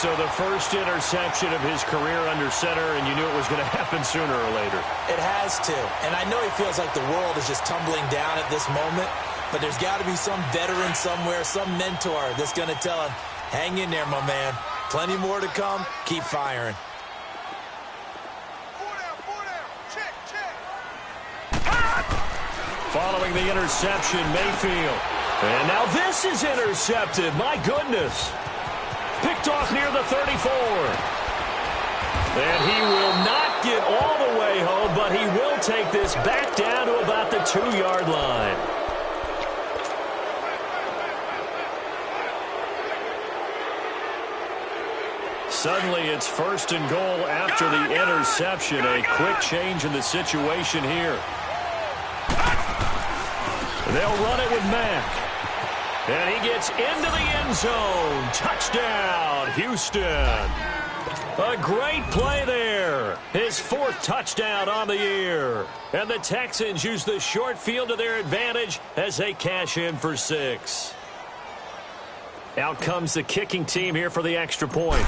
So the first interception of his career under center, and you knew it was going to happen sooner or later. It has to. And I know he feels like the world is just tumbling down at this moment, but there's got to be some veteran somewhere, some mentor that's going to tell him, hang in there, my man. Plenty more to come. Keep firing. Following the interception, Mayfield. And now this is intercepted. My goodness. Picked off near the 34. And he will not get all the way home, but he will take this back down to about the 2-yard line. Suddenly it's 1st and goal after the interception. A quick change in the situation here. They'll run it with Mack. And he gets into the end zone. Touchdown, Houston. A great play there. His 4th touchdown on the year. And the Texans use the short field to their advantage as they cash in for 6. Out comes the kicking team here for the extra point.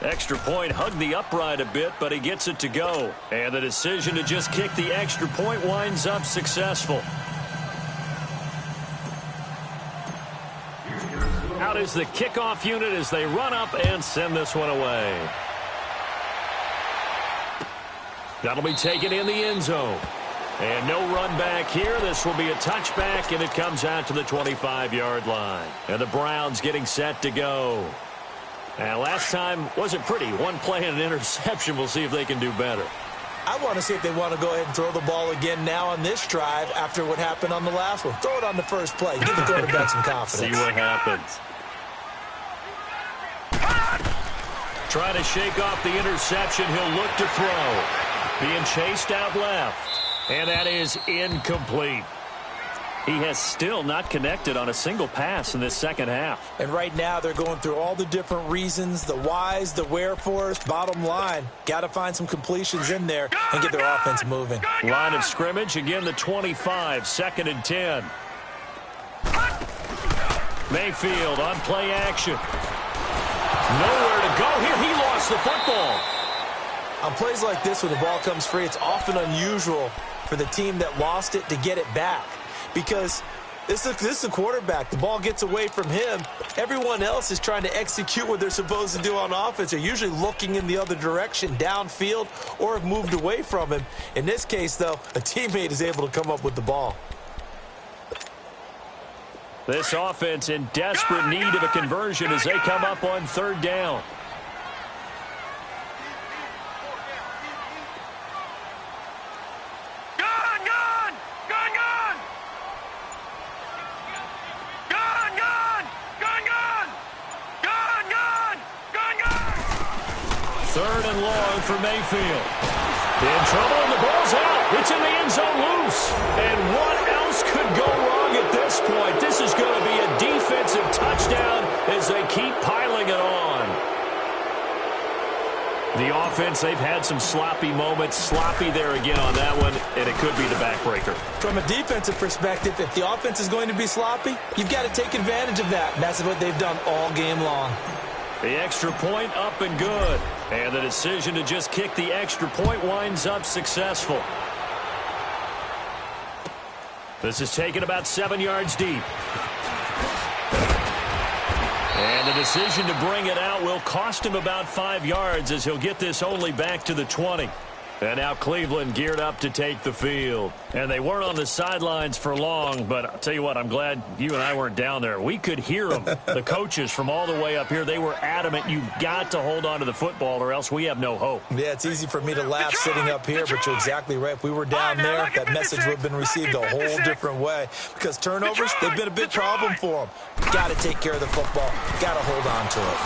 Extra point hugged the upright a bit, but he gets it to go. And the decision to just kick the extra point winds up successful. Out is the kickoff unit as they run up and send this one away. That'll be taken in the end zone. And no run back here. This will be a touchback, and it comes out to the 25-yard line. And the Browns getting set to go. And last time wasn't pretty. One play and an interception. We'll see if they can do better. I want to see if they want to go ahead and throw the ball again now on this drive after what happened on the last one. Throw it on the first play. Give the quarterback some confidence. See what happens. Trying to shake off the interception. He'll look to throw. Being chased out left. And that is incomplete. He has still not connected on a single pass in this second half. And right now they're going through all the different reasons, the whys, the wherefores. Bottom line, got to find some completions in there and get their offense moving. Line of scrimmage, again the 25, 2nd and 10. Mayfield on play action. Nowhere to go here. He lost the football. On plays like this where the ball comes free, it's often unusual for the team that lost it to get it back. Because this is the quarterback. The ball gets away from him. Everyone else is trying to execute what they're supposed to do on offense. They're usually looking in the other direction, downfield, or have moved away from him. In this case, though, a teammate is able to come up with the ball. This offense in desperate need of a conversion as they come up on 3rd down. For Mayfield. In trouble, and the ball's out. It's in the end zone loose. And what else could go wrong at this point? This is going to be a defensive touchdown as they keep piling it on. The offense, they've had some sloppy moments. Sloppy there again on that one, and it could be the backbreaker. From a defensive perspective, if the offense is going to be sloppy, you've got to take advantage of that. And that's what they've done all game long. The extra point up and good. And the decision to just kick the extra point winds up successful. This is taken about 7 yards deep. And the decision to bring it out will cost him about 5 yards as he'll get this only back to the 20. And now Cleveland geared up to take the field. And they weren't on the sidelines for long, but I'll tell you what, I'm glad you and I weren't down there. We could hear them, the coaches from all the way up here. They were adamant, you've got to hold on to the football or else we have no hope. Yeah, it's easy for me to laugh sitting up here, but you're exactly right. If we were down there, that message would have been received a whole different way. Because turnovers, they've been a big problem for them. Got to take care of the football. Got to hold on to it.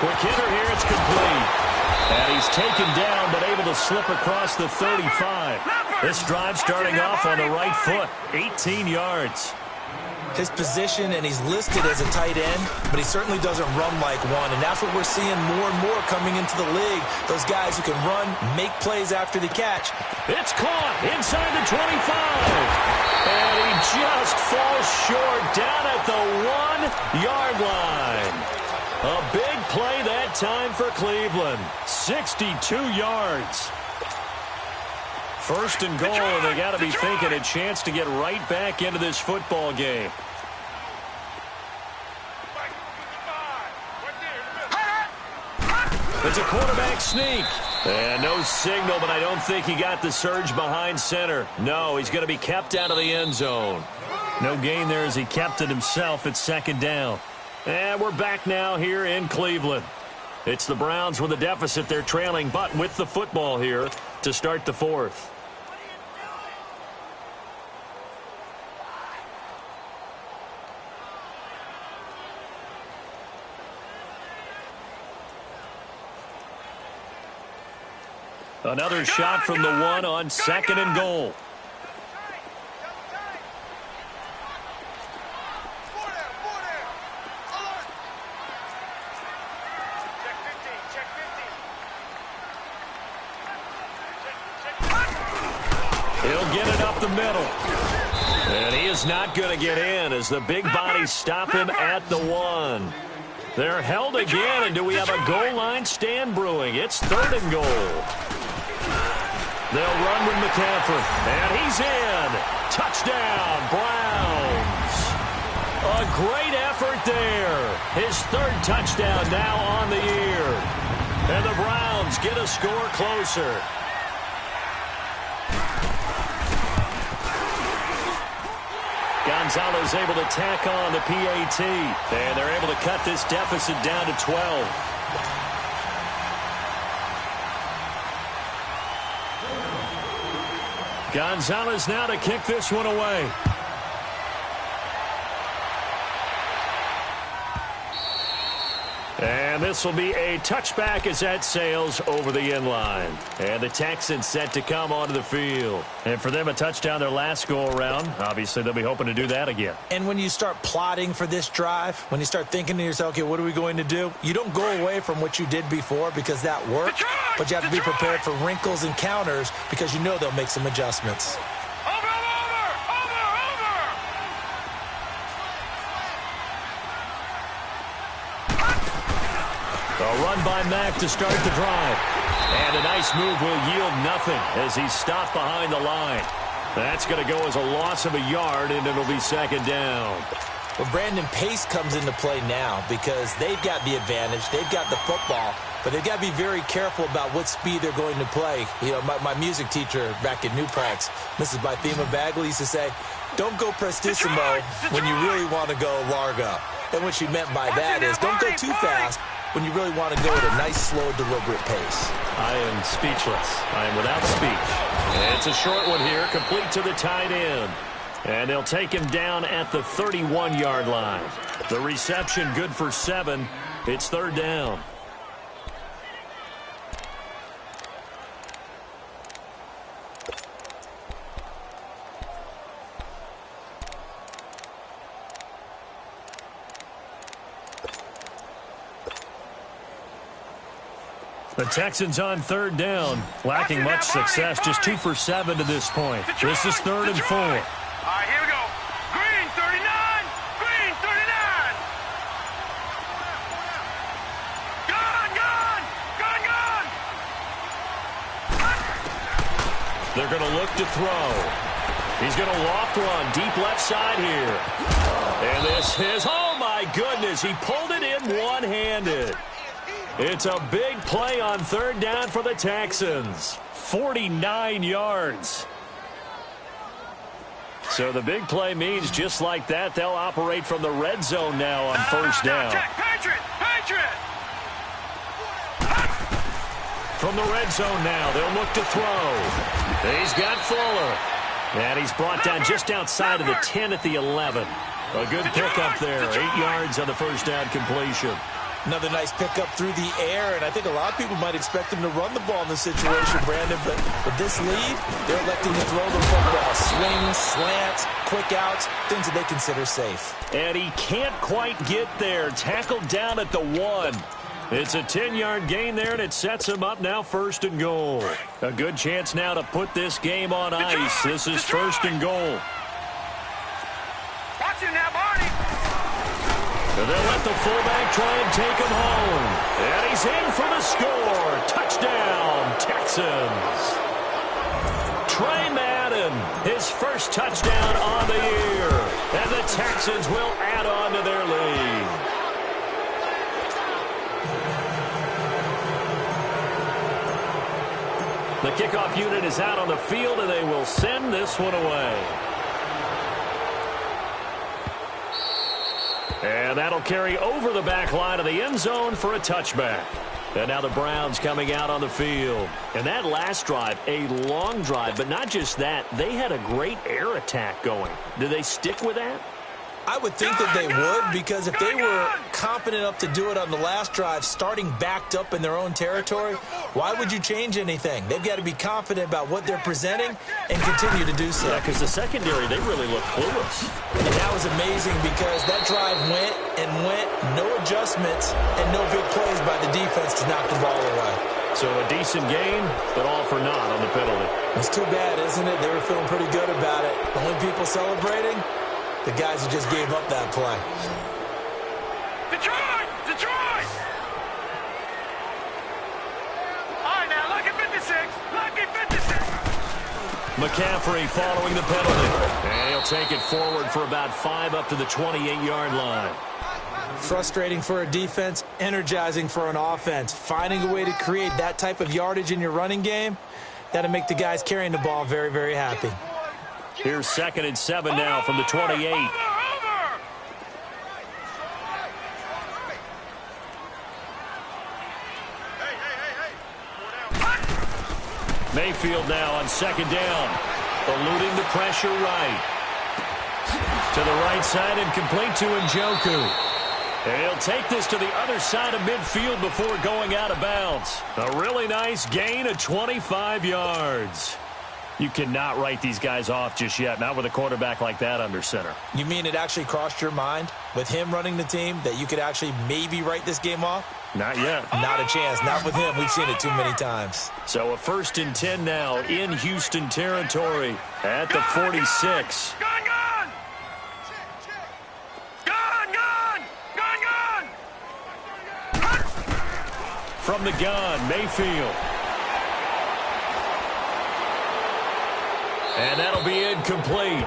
Quick hitter here, it's complete. And he's taken down, but able to slip across the 35. This drive starting off on the right foot, 18 yards. His position, and he's listed as a tight end, but he certainly doesn't run like one, and that's what we're seeing more and more coming into the league. Those guys who can run, make plays after the catch. It's caught inside the 25. And he just falls short down at the 1. yard line. A big play that time for Cleveland. 62 yards. First and goal, and they got to be thinking a chance to get right back into this football game. It's a quarterback sneak. And no signal, but I don't think he got the surge behind center. No, he's going to be kept out of the end zone. No gain there as he kept it himself at second down. And we're back now here in Cleveland. It's the Browns with a deficit. They're trailing, but with the football here to start the fourth. Another shot from the one on second and goal. He'll get it up the middle. And he is not going to get in as the big bodies stop him at the one. They're held again, and do we have a goal line stand brewing? It's third and goal. They'll run with McCaffrey, and he's in. Touchdown, Browns. A great effort there. His third touchdown now on the year. And the Browns get a score closer. Gonzalez able to tack on the PAT, and they're able to cut this deficit down to 12. Gonzalez now to kick this one away. And this will be a touchback as that sails over the inline. And the Texans set to come onto the field. And for them, a touchdown their last go-around. Obviously, they'll be hoping to do that again. And when you start plotting for this drive, when you start thinking to yourself, okay, what are we going to do? You don't go away from what you did before because that worked. But you have to be prepared for wrinkles and counters because you know they'll make some adjustments. A run by Mack to start the drive. And a nice move will yield nothing as he's stopped behind the line. That's going to go as a loss of a yard, and it'll be second down. Well, Brandon, pace comes into play now because they've got the advantage. They've got the football, but they've got to be very careful about what speed they're going to play. You know, my music teacher back at New Prax, Mrs. Bythema Bagley, used to say, don't go prestissimo when you really want to go largo. And what she meant by that is don't go too fast when you really want to go at a nice, slow, deliberate pace. I am speechless. I am without speech. And it's a short one here, complete to the tight end. And they'll take him down at the 31-yard line. The reception good for 7. It's third down. The Texans on third down, lacking much success, just 2 for 7 to this point. This is 3rd and 4. All right, here we go. Green 39, green 39. Gone. They're going to look to throw. He's going to loft one, deep left side here. And this is, oh my goodness, he pulled it in one-handed. It's a big play on third down for the Texans. 49 yards. So the big play means just like that, they'll operate from the red zone now on first down. Patriot! From the red zone now, they'll look to throw. He's got Fuller. And he's brought down just outside of the 10 at the 11. A good pickup there, 8 yards on the first down completion. Another nice pickup through the air, and I think a lot of people might expect him to run the ball in this situation, Brandon, but with this lead, they're electing to throw the football. Swings, slants, quick outs, things that they consider safe. And he can't quite get there. Tackled down at the 1. It's a 10-yard gain there, and it sets him up now 1st and goal. A good chance now to put this game on ice. This is 1st and goal. Watch it now, Barney. And they'll let the fullback try and take him home. And he's in for the score. Touchdown, Texans. Trey Madden, his first touchdown on the year. And the Texans will add on to their lead. The kickoff unit is out on the field, and they will send this one away. And that'll carry over the back line of the end zone for a touchback. And now the Browns coming out on the field. And that last drive, a long drive, but not just that. They had a great air attack going. Do they stick with that? I would think that they would, because if they were confident enough to do it on the last drive, starting backed up in their own territory, why would you change anything? They've got to be confident about what they're presenting and continue to do so. Yeah, because the secondary, they really look clueless. And that was amazing because that drive went and went, no adjustments, and no big plays by the defense to knock the ball away. So a decent game, but all for naught on the penalty. It's too bad, isn't it? They were feeling pretty good about it. The only people celebrating, the guys who just gave up that play. Detroit! Detroit! All right, now, lucky 56. Lucky 56. McCaffrey following the penalty. And he'll take it forward for about 5 up to the 28-yard line. Frustrating for a defense, energizing for an offense. Finding a way to create that type of yardage in your running game, that'll make the guys carrying the ball very, very happy. Here's 2nd and 7 now from the 28. Mayfield now on 2nd down. Eluding the pressure right. To the right side and complete to Njoku. And he'll take this to the other side of midfield before going out of bounds. A really nice gain of 25 yards. You cannot write these guys off just yet, not with a quarterback like that under center. You mean it actually crossed your mind with him running the team that you could actually maybe write this game off? Not yet. Not a chance. Not with him. We've seen it too many times. So a 1st and 10 now in Houston territory at the 46. Gun, gun! Gun, gun! Gun, gun! From the gun, Mayfield. And that'll be incomplete.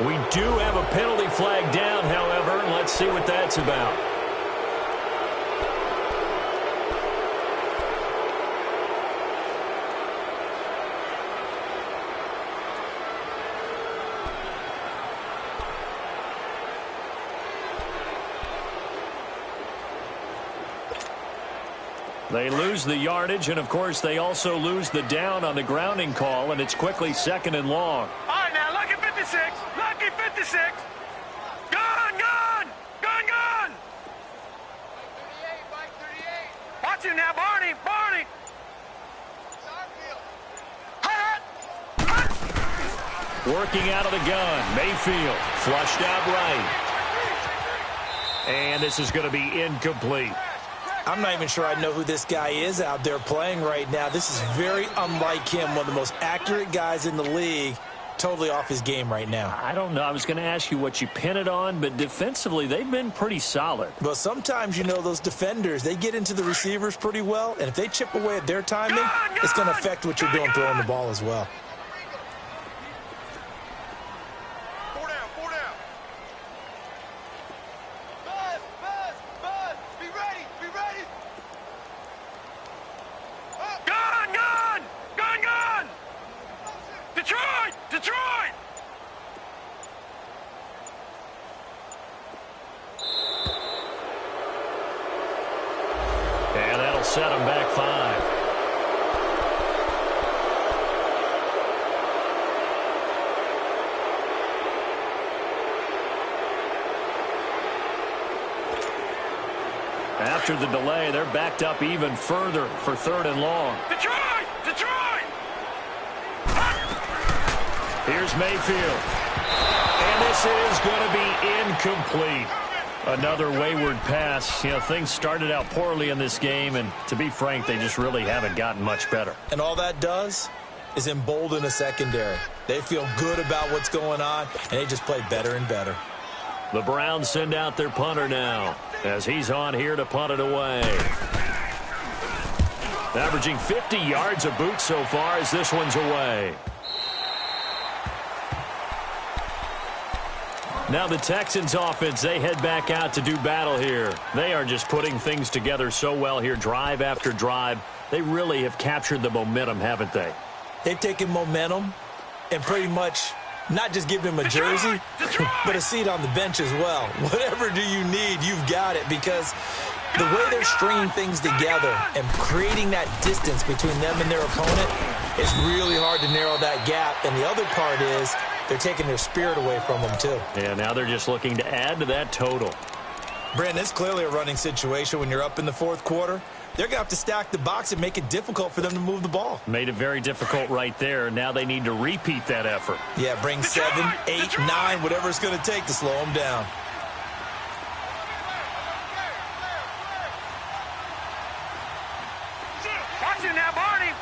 We do have a penalty flag down, however. Let's see what that's about. They lose the yardage, and, of course, they also lose the down on the grounding call, and it's quickly 2nd and long. All right, now, lucky 56. Lucky 56. Gun, gun! Gun, gun! Mike 38. Watch him now, Barney. Barney. Working out of the gun, Mayfield. Flushed out right. And this is going to be incomplete. I'm not even sure I know who this guy is out there playing right now. This is very unlike him, one of the most accurate guys in the league. Totally off his game right now. I don't know. I was going to ask you what you pin it on, but defensively, they've been pretty solid. Well, sometimes, you know, those defenders, they get into the receivers pretty well, and if they chip away at their timing, it's going to affect what you're doing throwing the ball as well. Set him back 5. After the delay, they're backed up even further for 3rd and long. Detroit! Detroit! Here's Mayfield. And this is going to be incomplete. Another wayward pass. You know, things started out poorly in this game, and to be frank, they just really haven't gotten much better. And all that does is embolden a secondary. They feel good about what's going on, and they just play better and better. The Browns send out their punter now as he's on here to punt it away. Averaging 50 yards a boot so far as this one's away. Now the Texans offense, they head back out to do battle here. They are just putting things together so well here, drive after drive. They really have captured the momentum, haven't they? They've taken momentum and pretty much not just given him a jersey, but a seat on the bench as well. Whatever do you need, you've got it, because the way they're stringing things together and creating that distance between them and their opponent, it's really hard to narrow that gap. And the other part is they're taking their spirit away from them, too. Yeah, now they're just looking to add to that total. Brandon, it's clearly a running situation when you're up in the fourth quarter. They're going to have to stack the box and make it difficult for them to move the ball. Made it very difficult right there. Now they need to repeat that effort. Yeah, bring 7, 8, 9, whatever it's going to take to slow them down. Watch it now, Barney.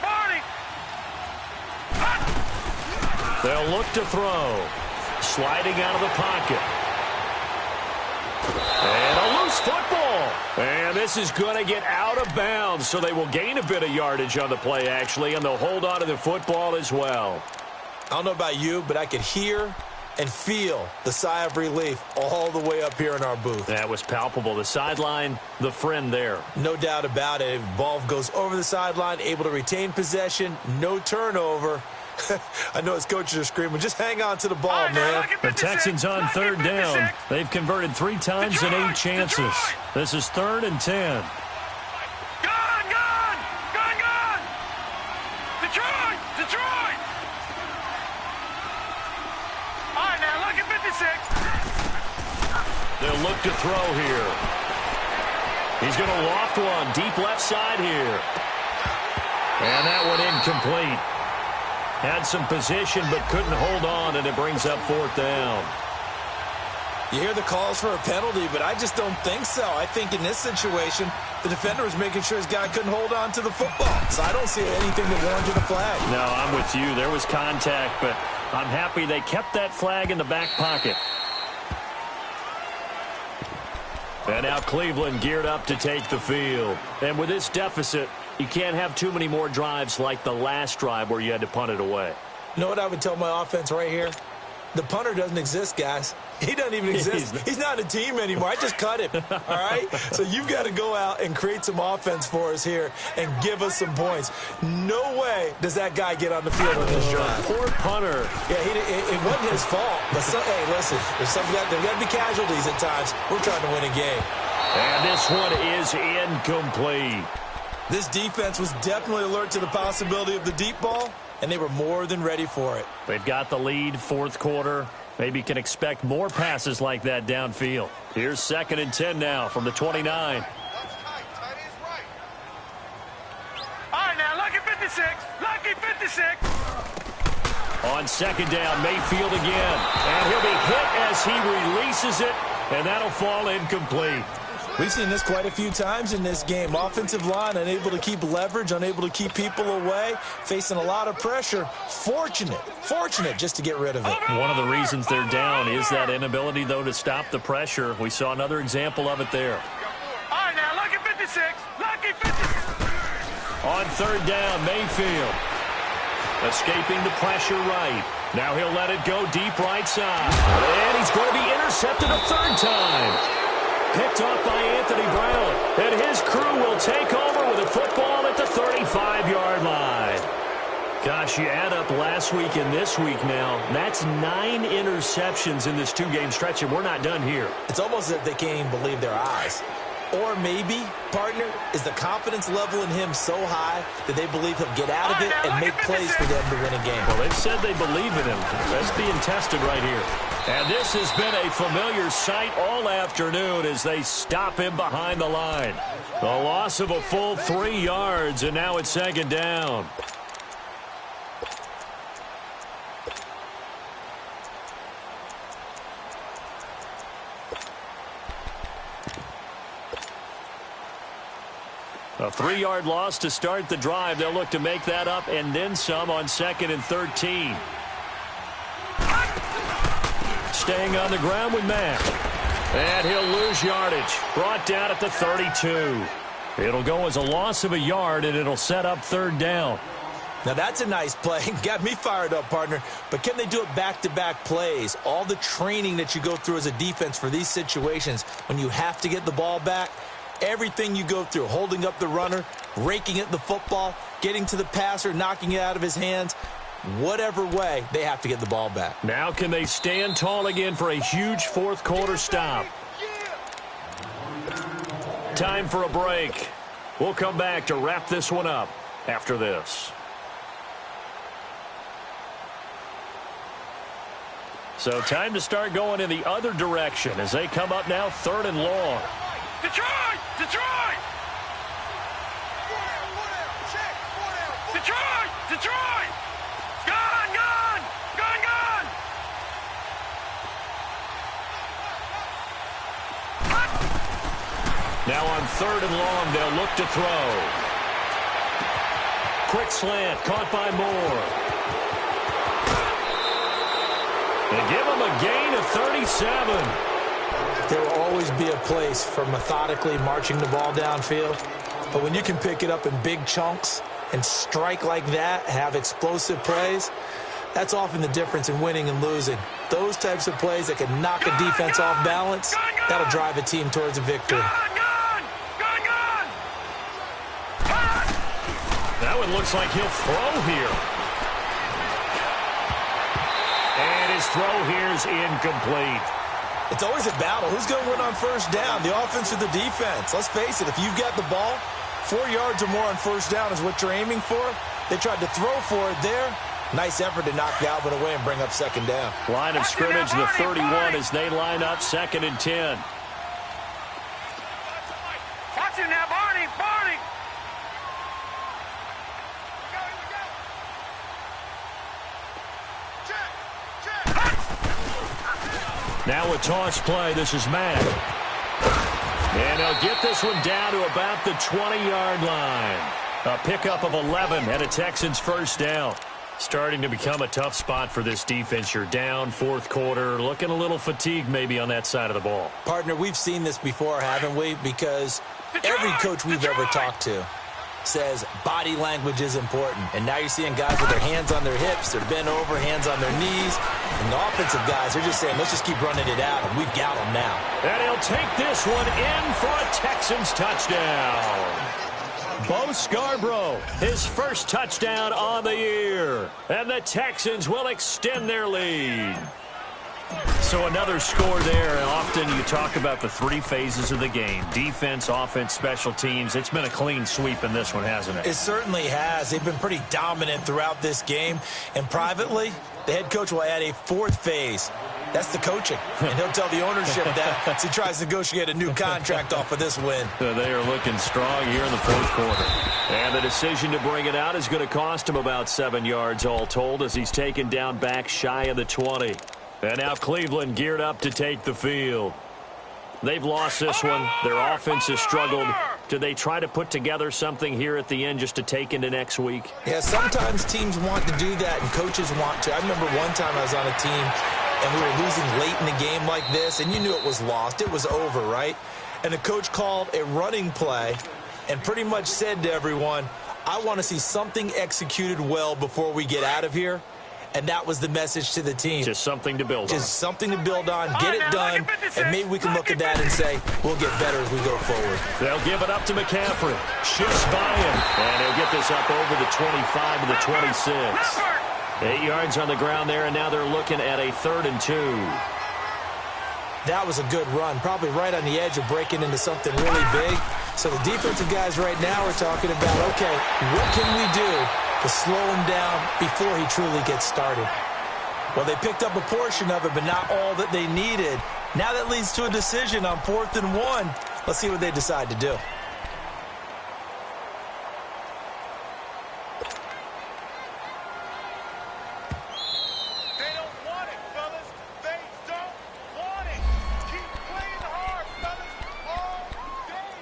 They'll look to throw. Sliding out of the pocket. And a loose football. And this is going to get out of bounds, so they will gain a bit of yardage on the play, actually, and they'll hold on to the football as well. I don't know about you, but I could hear and feel the sigh of relief all the way up here in our booth. That was palpable. The sideline, the friend there. No doubt about it. If ball goes over the sideline, able to retain possession, no turnover. I know his coaches are screaming, just hang on to the ball, man. The Texans on third down. They've converted 3 times in 8 chances. This is 3rd and 10. Gone! Detroit! All right, now look at 56. They'll look to throw here. He's going to loft one deep left side here. And that one incomplete. Had some position but couldn't hold on, and it brings up 4th down. You hear the calls for a penalty, but I just don't think so. I think in this situation, the defender was making sure his guy couldn't hold on to the football. So I don't see anything that warranted a flag. No, I'm with you. There was contact, but I'm happy they kept that flag in the back pocket. And now Cleveland geared up to take the field. And with this deficit, you can't have too many more drives like the last drive where you had to punt it away. You know what I would tell my offense right here? The punter doesn't exist, guys. He doesn't even exist. He's not a team anymore. I just cut him, all right? So you've got to go out and create some offense for us here and give us some points. No way does that guy get on the field on this drive. Poor punter. Yeah, it wasn't his fault. But hey, listen, there's got to be casualties at times. We're trying to win a game. And this one is incomplete. This defense was definitely alert to the possibility of the deep ball, and they were more than ready for it. They've got the lead, 4th quarter. Maybe can expect more passes like that downfield. Here's 2nd and 10 now from the 29. All right, now look at 56. Lucky 56. On 2nd down, Mayfield again. And he'll be hit as he releases it, and that'll fall incomplete. We've seen this quite a few times in this game. Offensive line unable to keep leverage, unable to keep people away, facing a lot of pressure. Fortunate just to get rid of it. One of the reasons they're down is that inability, though, to stop the pressure. We saw another example of it there. All right, now look at 56. Lucky 56. On 3rd down, Mayfield. Escaping the pressure right. Now he'll let it go deep right side. And he's going to be intercepted a 3rd time. Picked off by Anthony Brown. And his crew will take over with a football at the 35-yard line. Gosh, you add up last week and this week now. That's 9 interceptions in this 2-game stretch, and we're not done here. It's almost as if they can't even believe their eyes. Or maybe, partner, is the confidence level in him so high that they believe he'll get out of it and make plays for them to win a game. Well, they've said they believe in him. That's being tested right here. And this has been a familiar sight all afternoon as they stop him behind the line. The loss of a full 3 yards, and now it's 2nd down. A 3-yard loss to start the drive. They'll look to make that up and then some on 2nd and 13. Staying on the ground with Matt. And he'll lose yardage. Brought down at the 32. It'll go as a loss of a yard, and it'll set up third down. Now, that's a nice play. Got me fired up, partner. But can they do it back-to-back plays? All the training that you go through as a defense for these situations, when you have to get the ball back, everything you go through, holding up the runner, raking at the football, getting to the passer, knocking it out of his hands, whatever way, they have to get the ball back. Now can they stand tall again for a huge fourth-quarter stop? Time for a break. We'll come back to wrap this one up after this. So time to start going in the other direction as they come up now 3rd and long. Detroit! Detroit! Detroit! Detroit! Gone! Gone! Gone! Gone! Now on 3rd and long, they'll look to throw. Quick slant, caught by Moore. They give him a gain of 37. There will always be a place for methodically marching the ball downfield. But when you can pick it up in big chunks and strike like that, have explosive plays, that's often the difference in winning and losing. Those types of plays that can knock a defense off balance, that'll drive a team towards a victory. That one looks like he'll throw here. And his throw here is incomplete. It's always a battle. Who's going to win on first down, the offense or the defense? Let's face it, if you've got the ball, 4 yards or more on first down is what you're aiming for. They tried to throw for it there. Nice effort to knock Galvin away and bring up second down. Line of scrimmage, the 31 as they line up 2nd and 10. Watch him now, Barney! Barney! Now a toss play. This is Matt. And he'll get this one down to about the 20-yard line. A pickup of 11 and a Texans first down. Starting to become a tough spot for this defense. You're down 4th quarter, looking a little fatigued maybe on that side of the ball. Partner, we've seen this before, haven't we? Because every coach we've ever talked to says body language is important. And now you're seeing guys with their hands on their hips, they're bent over, hands on their knees. And the offensive guys are just saying, let's just keep running it out, and we've got them now. And he'll take this one in for a Texans touchdown. Bo Scarborough, his first touchdown on the year. And the Texans will extend their lead. So another score there, and often you talk about the 3 phases of the game. Defense, offense, special teams. It's been a clean sweep in this one, hasn't it? It certainly has. They've been pretty dominant throughout this game. And privately, the head coach will add a 4th phase. That's the coaching. And he'll tell the ownership that as he tries to negotiate a new contract off of this win. They are looking strong here in the 4th quarter. And the decision to bring it out is going to cost him about 7 yards all told as he's taken down back shy of the 20. And now Cleveland geared up to take the field. They've lost this one. Their offense has struggled. Do they try to put together something here at the end just to take into next week? Yeah, sometimes teams want to do that and coaches want to. I remember one time I was on a team and we were losing late in the game like this, and you knew it was lost. It was over, right? And the coach called a running play and pretty much said to everyone, I want to see something executed well before we get out of here. And that was the message to the team. Just something to build on. Just something to build on, get it done, and maybe we can look at that and say, we'll get better as we go forward. They'll give it up to McCaffrey. Shifts by him. And he'll get this up over the 25 to the 26. 8 yards on the ground there, and now they're looking at a 3rd and 2. That was a good run, probably right on the edge of breaking into something really big. So the defensive guys right now are talking about, okay, what can we do to slow him down before he truly gets started? Well, they picked up a portion of it, but not all that they needed. Now that leads to a decision on 4th and 1. Let's see what they decide to do.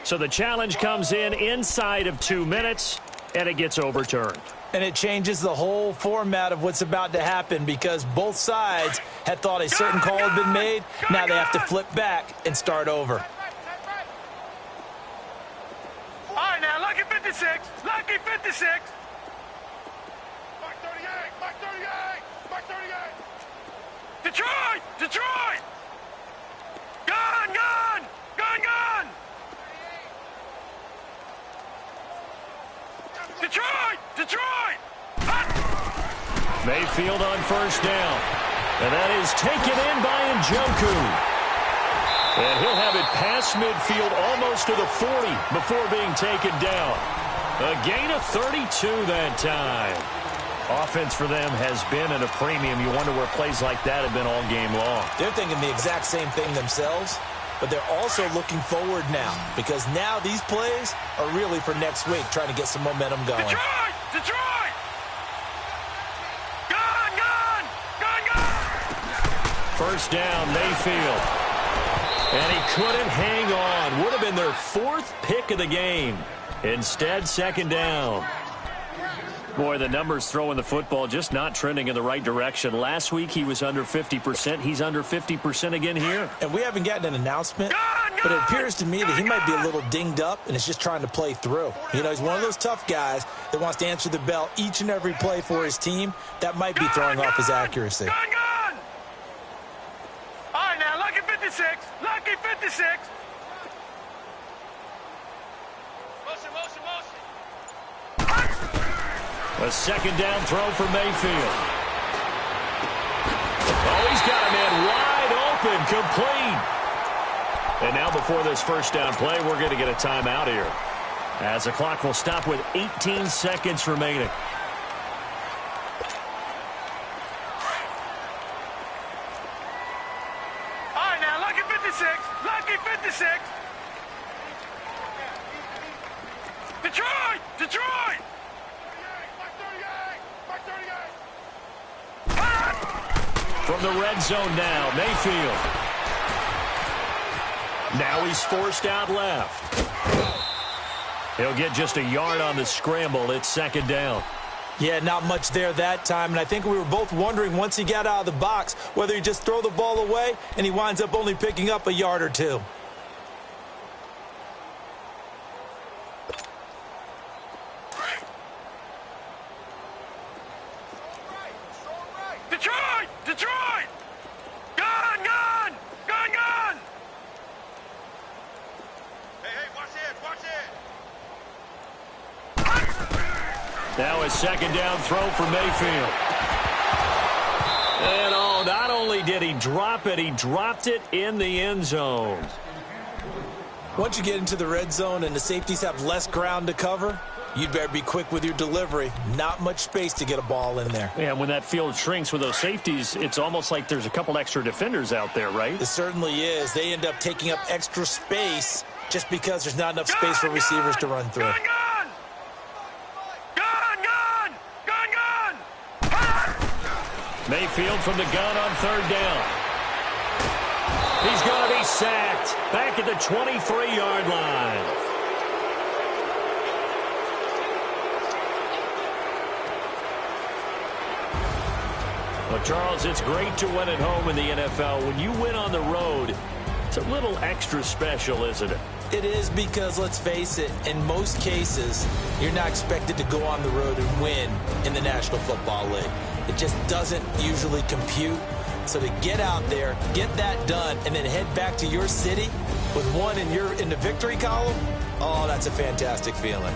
So the challenge comes in inside of 2 minutes. and it gets overturned. And it changes the whole format of what's about to happen because both sides had thought a certain call had been made. Now they have to flip back and start over. All right, now, lucky 56. Lucky 56. Mark 38, Mark 38, Mark 38. Detroit! Detroit! Gun! Gun! Gun! Gun! Detroit! Detroit! Mayfield on first down. And that is taken in by Njoku. And he'll have it past midfield almost to the 40 before being taken down. A gain of 32 that time. Offense for them has been at a premium. You wonder where plays like that have been all game long. They're thinking the exact same thing themselves, but they're also looking forward now because now these plays are really for next week, trying to get some momentum going. Detroit! Detroit! Gun! Gun! Gun! Gun! First down, Mayfield. And he couldn't hang on. Would have been their fourth pick of the game. Instead, second down. Boy, the numbers throwing the football just not trending in the right direction. Last week he was under 50%. He's under 50% again here. And we haven't gotten an announcement, but it appears to me that he might be a little dinged up and is just trying to play through. You know, he's one of those tough guys that wants to answer the bell each and every play for his team. That might be throwing off his accuracy. Gun! Gun! All right, now, lucky 56. Lucky 56. Motion, motion, motion. A second down throw for Mayfield. Oh, he's got a man wide open, complete. And now before this first down play, we're going to get a timeout here, as the clock will stop with 18 seconds remaining. All right, now, lucky 56. Lucky 56. Detroit! Detroit! From the red zone now, Mayfield. Now he's forced out left. He'll get just a yard on the scramble. It's second down. Yeah, not much there that time, and I think we were both wondering once he got out of the box whether he just throw the ball away and he winds up only picking up a yard or two. Detroit! Detroit! Gun! Gun! Gun! Gun! Hey, watch it! Now a second down throw for Mayfield. And oh, not only did he drop it, he dropped it in the end zone. Once you get into the red zone and the safeties have less ground to cover, you'd better be quick with your delivery. Not much space to get a ball in there. Yeah, when that field shrinks with those safeties, it's almost like there's a couple extra defenders out there, right? It certainly is. They end up taking up extra space just because there's not enough space for receivers to run through. Gun! Gun! Gun! Gun! Gun! Gun! Mayfield from the gun on third down. He's going to be sacked back at the 23-yard line. Well, Charles, it's great to win at home in the NFL. When you win on the road, it's a little extra special, isn't it? It is because, let's face it, in most cases, you're not expected to go on the road and win in the National Football League. It just doesn't usually compute. So to get out there, get that done, and then head back to your city with one in the victory column, oh, that's a fantastic feeling.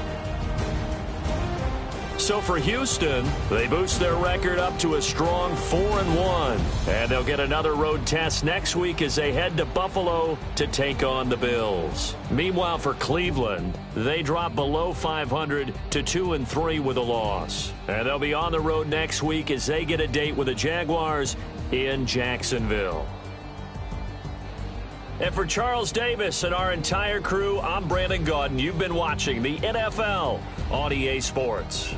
So for Houston, they boost their record up to a strong 4-1. And they'll get another road test next week as they head to Buffalo to take on the Bills. Meanwhile, for Cleveland, they drop below 500 to 2-3 with a loss. And they'll be on the road next week as they get a date with the Jaguars in Jacksonville. And for Charles Davis and our entire crew, I'm Brandon Gaudin. You've been watching the NFL on EA Sports.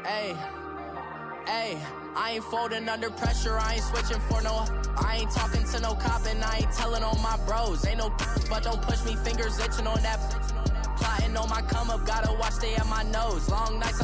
Hey, I ain't folding under pressure, I ain't switching for no. I ain't talking to no cop and I ain't telling on my bros. Ain't no but don't push me, fingers itching on that. Plotting on my come up, gotta watch stay at my nose. Long nights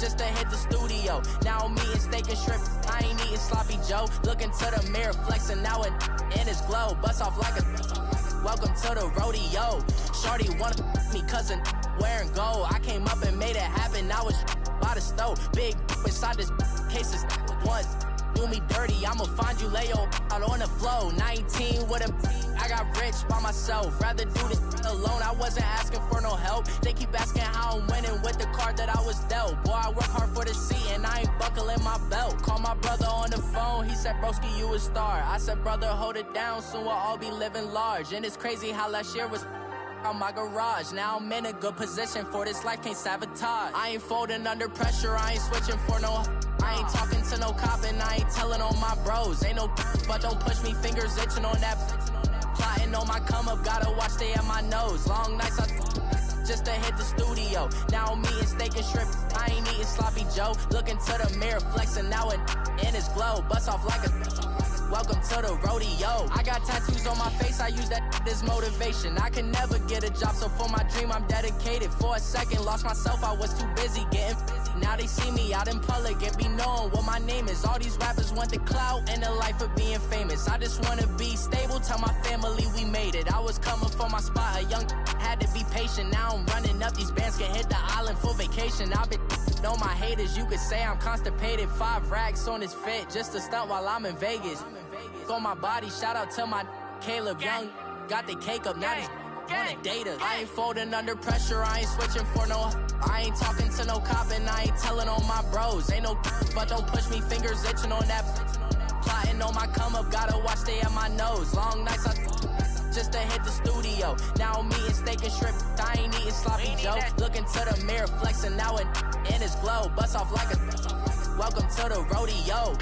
just to hit the studio. Now I'm eating steak and shrimp, I ain't eating sloppy Joe. Looking to the mirror, flexing now it in his glow. Bust off like a welcome to the rodeo. Shorty wanna me cousin wearing gold. I came up and made it happen, now it's by the stove. Big inside this cases once do me dirty, I'ma find you lay your out on the floor. 19 with a I got rich by myself, rather do this alone. I wasn't asking for no help, they keep asking how I'm winning with the card that I was dealt. Boy, I work hard for the seat and I ain't buckling my belt. Call my brother on the phone, he said broski you a star. I said brother hold it down, soon we'll all be living large. And it's crazy how last year was on my garage. Now I'm in a good position for this life, can't sabotage. I ain't folding under pressure, I ain't switching for no. I ain't talking to no cop and I ain't telling on my bros. Ain't no but don't push me, fingers itching on that. Plotting on my come up, gotta watch stay at my nose. Long nights just to hit the studio. Now I'm eating steak and shrimp, I ain't eating sloppy Joe. Looking to the mirror, flexing now it in his glow. Bust off like a welcome to the rodeo. I got tattoos on my face, I use that as motivation. I can never get a job, so for my dream I'm dedicated. For a second, lost myself, I was too busy getting busy. Now they see me out in public and be knowing what my name is. All these rappers want the clout and the life of being famous. I just wanna be stable, tell my family we made it. I was coming for my spot, a young had to be patient. Now I'm running up, these bands can hit the island for vacation. I've been on my haters, you could say I'm constipated. 5 racks on his fit, just to stunt while I'm in Vegas. On my body, shout out to my Caleb Young. Got the cake up, now these wanna date us. I ain't folding under pressure, I ain't switching for no. I ain't talking to no cop and I ain't telling on my bros. Ain't no but don't push me, fingers itching on that. Plotting on my come up, gotta watch stay at my nose. Long nights just to hit the studio. Now I'm eating steak and shrimp, I ain't eating sloppy Joe. Looking to the mirror, flexing now it in his glow. Bust off like a welcome to the rodeo.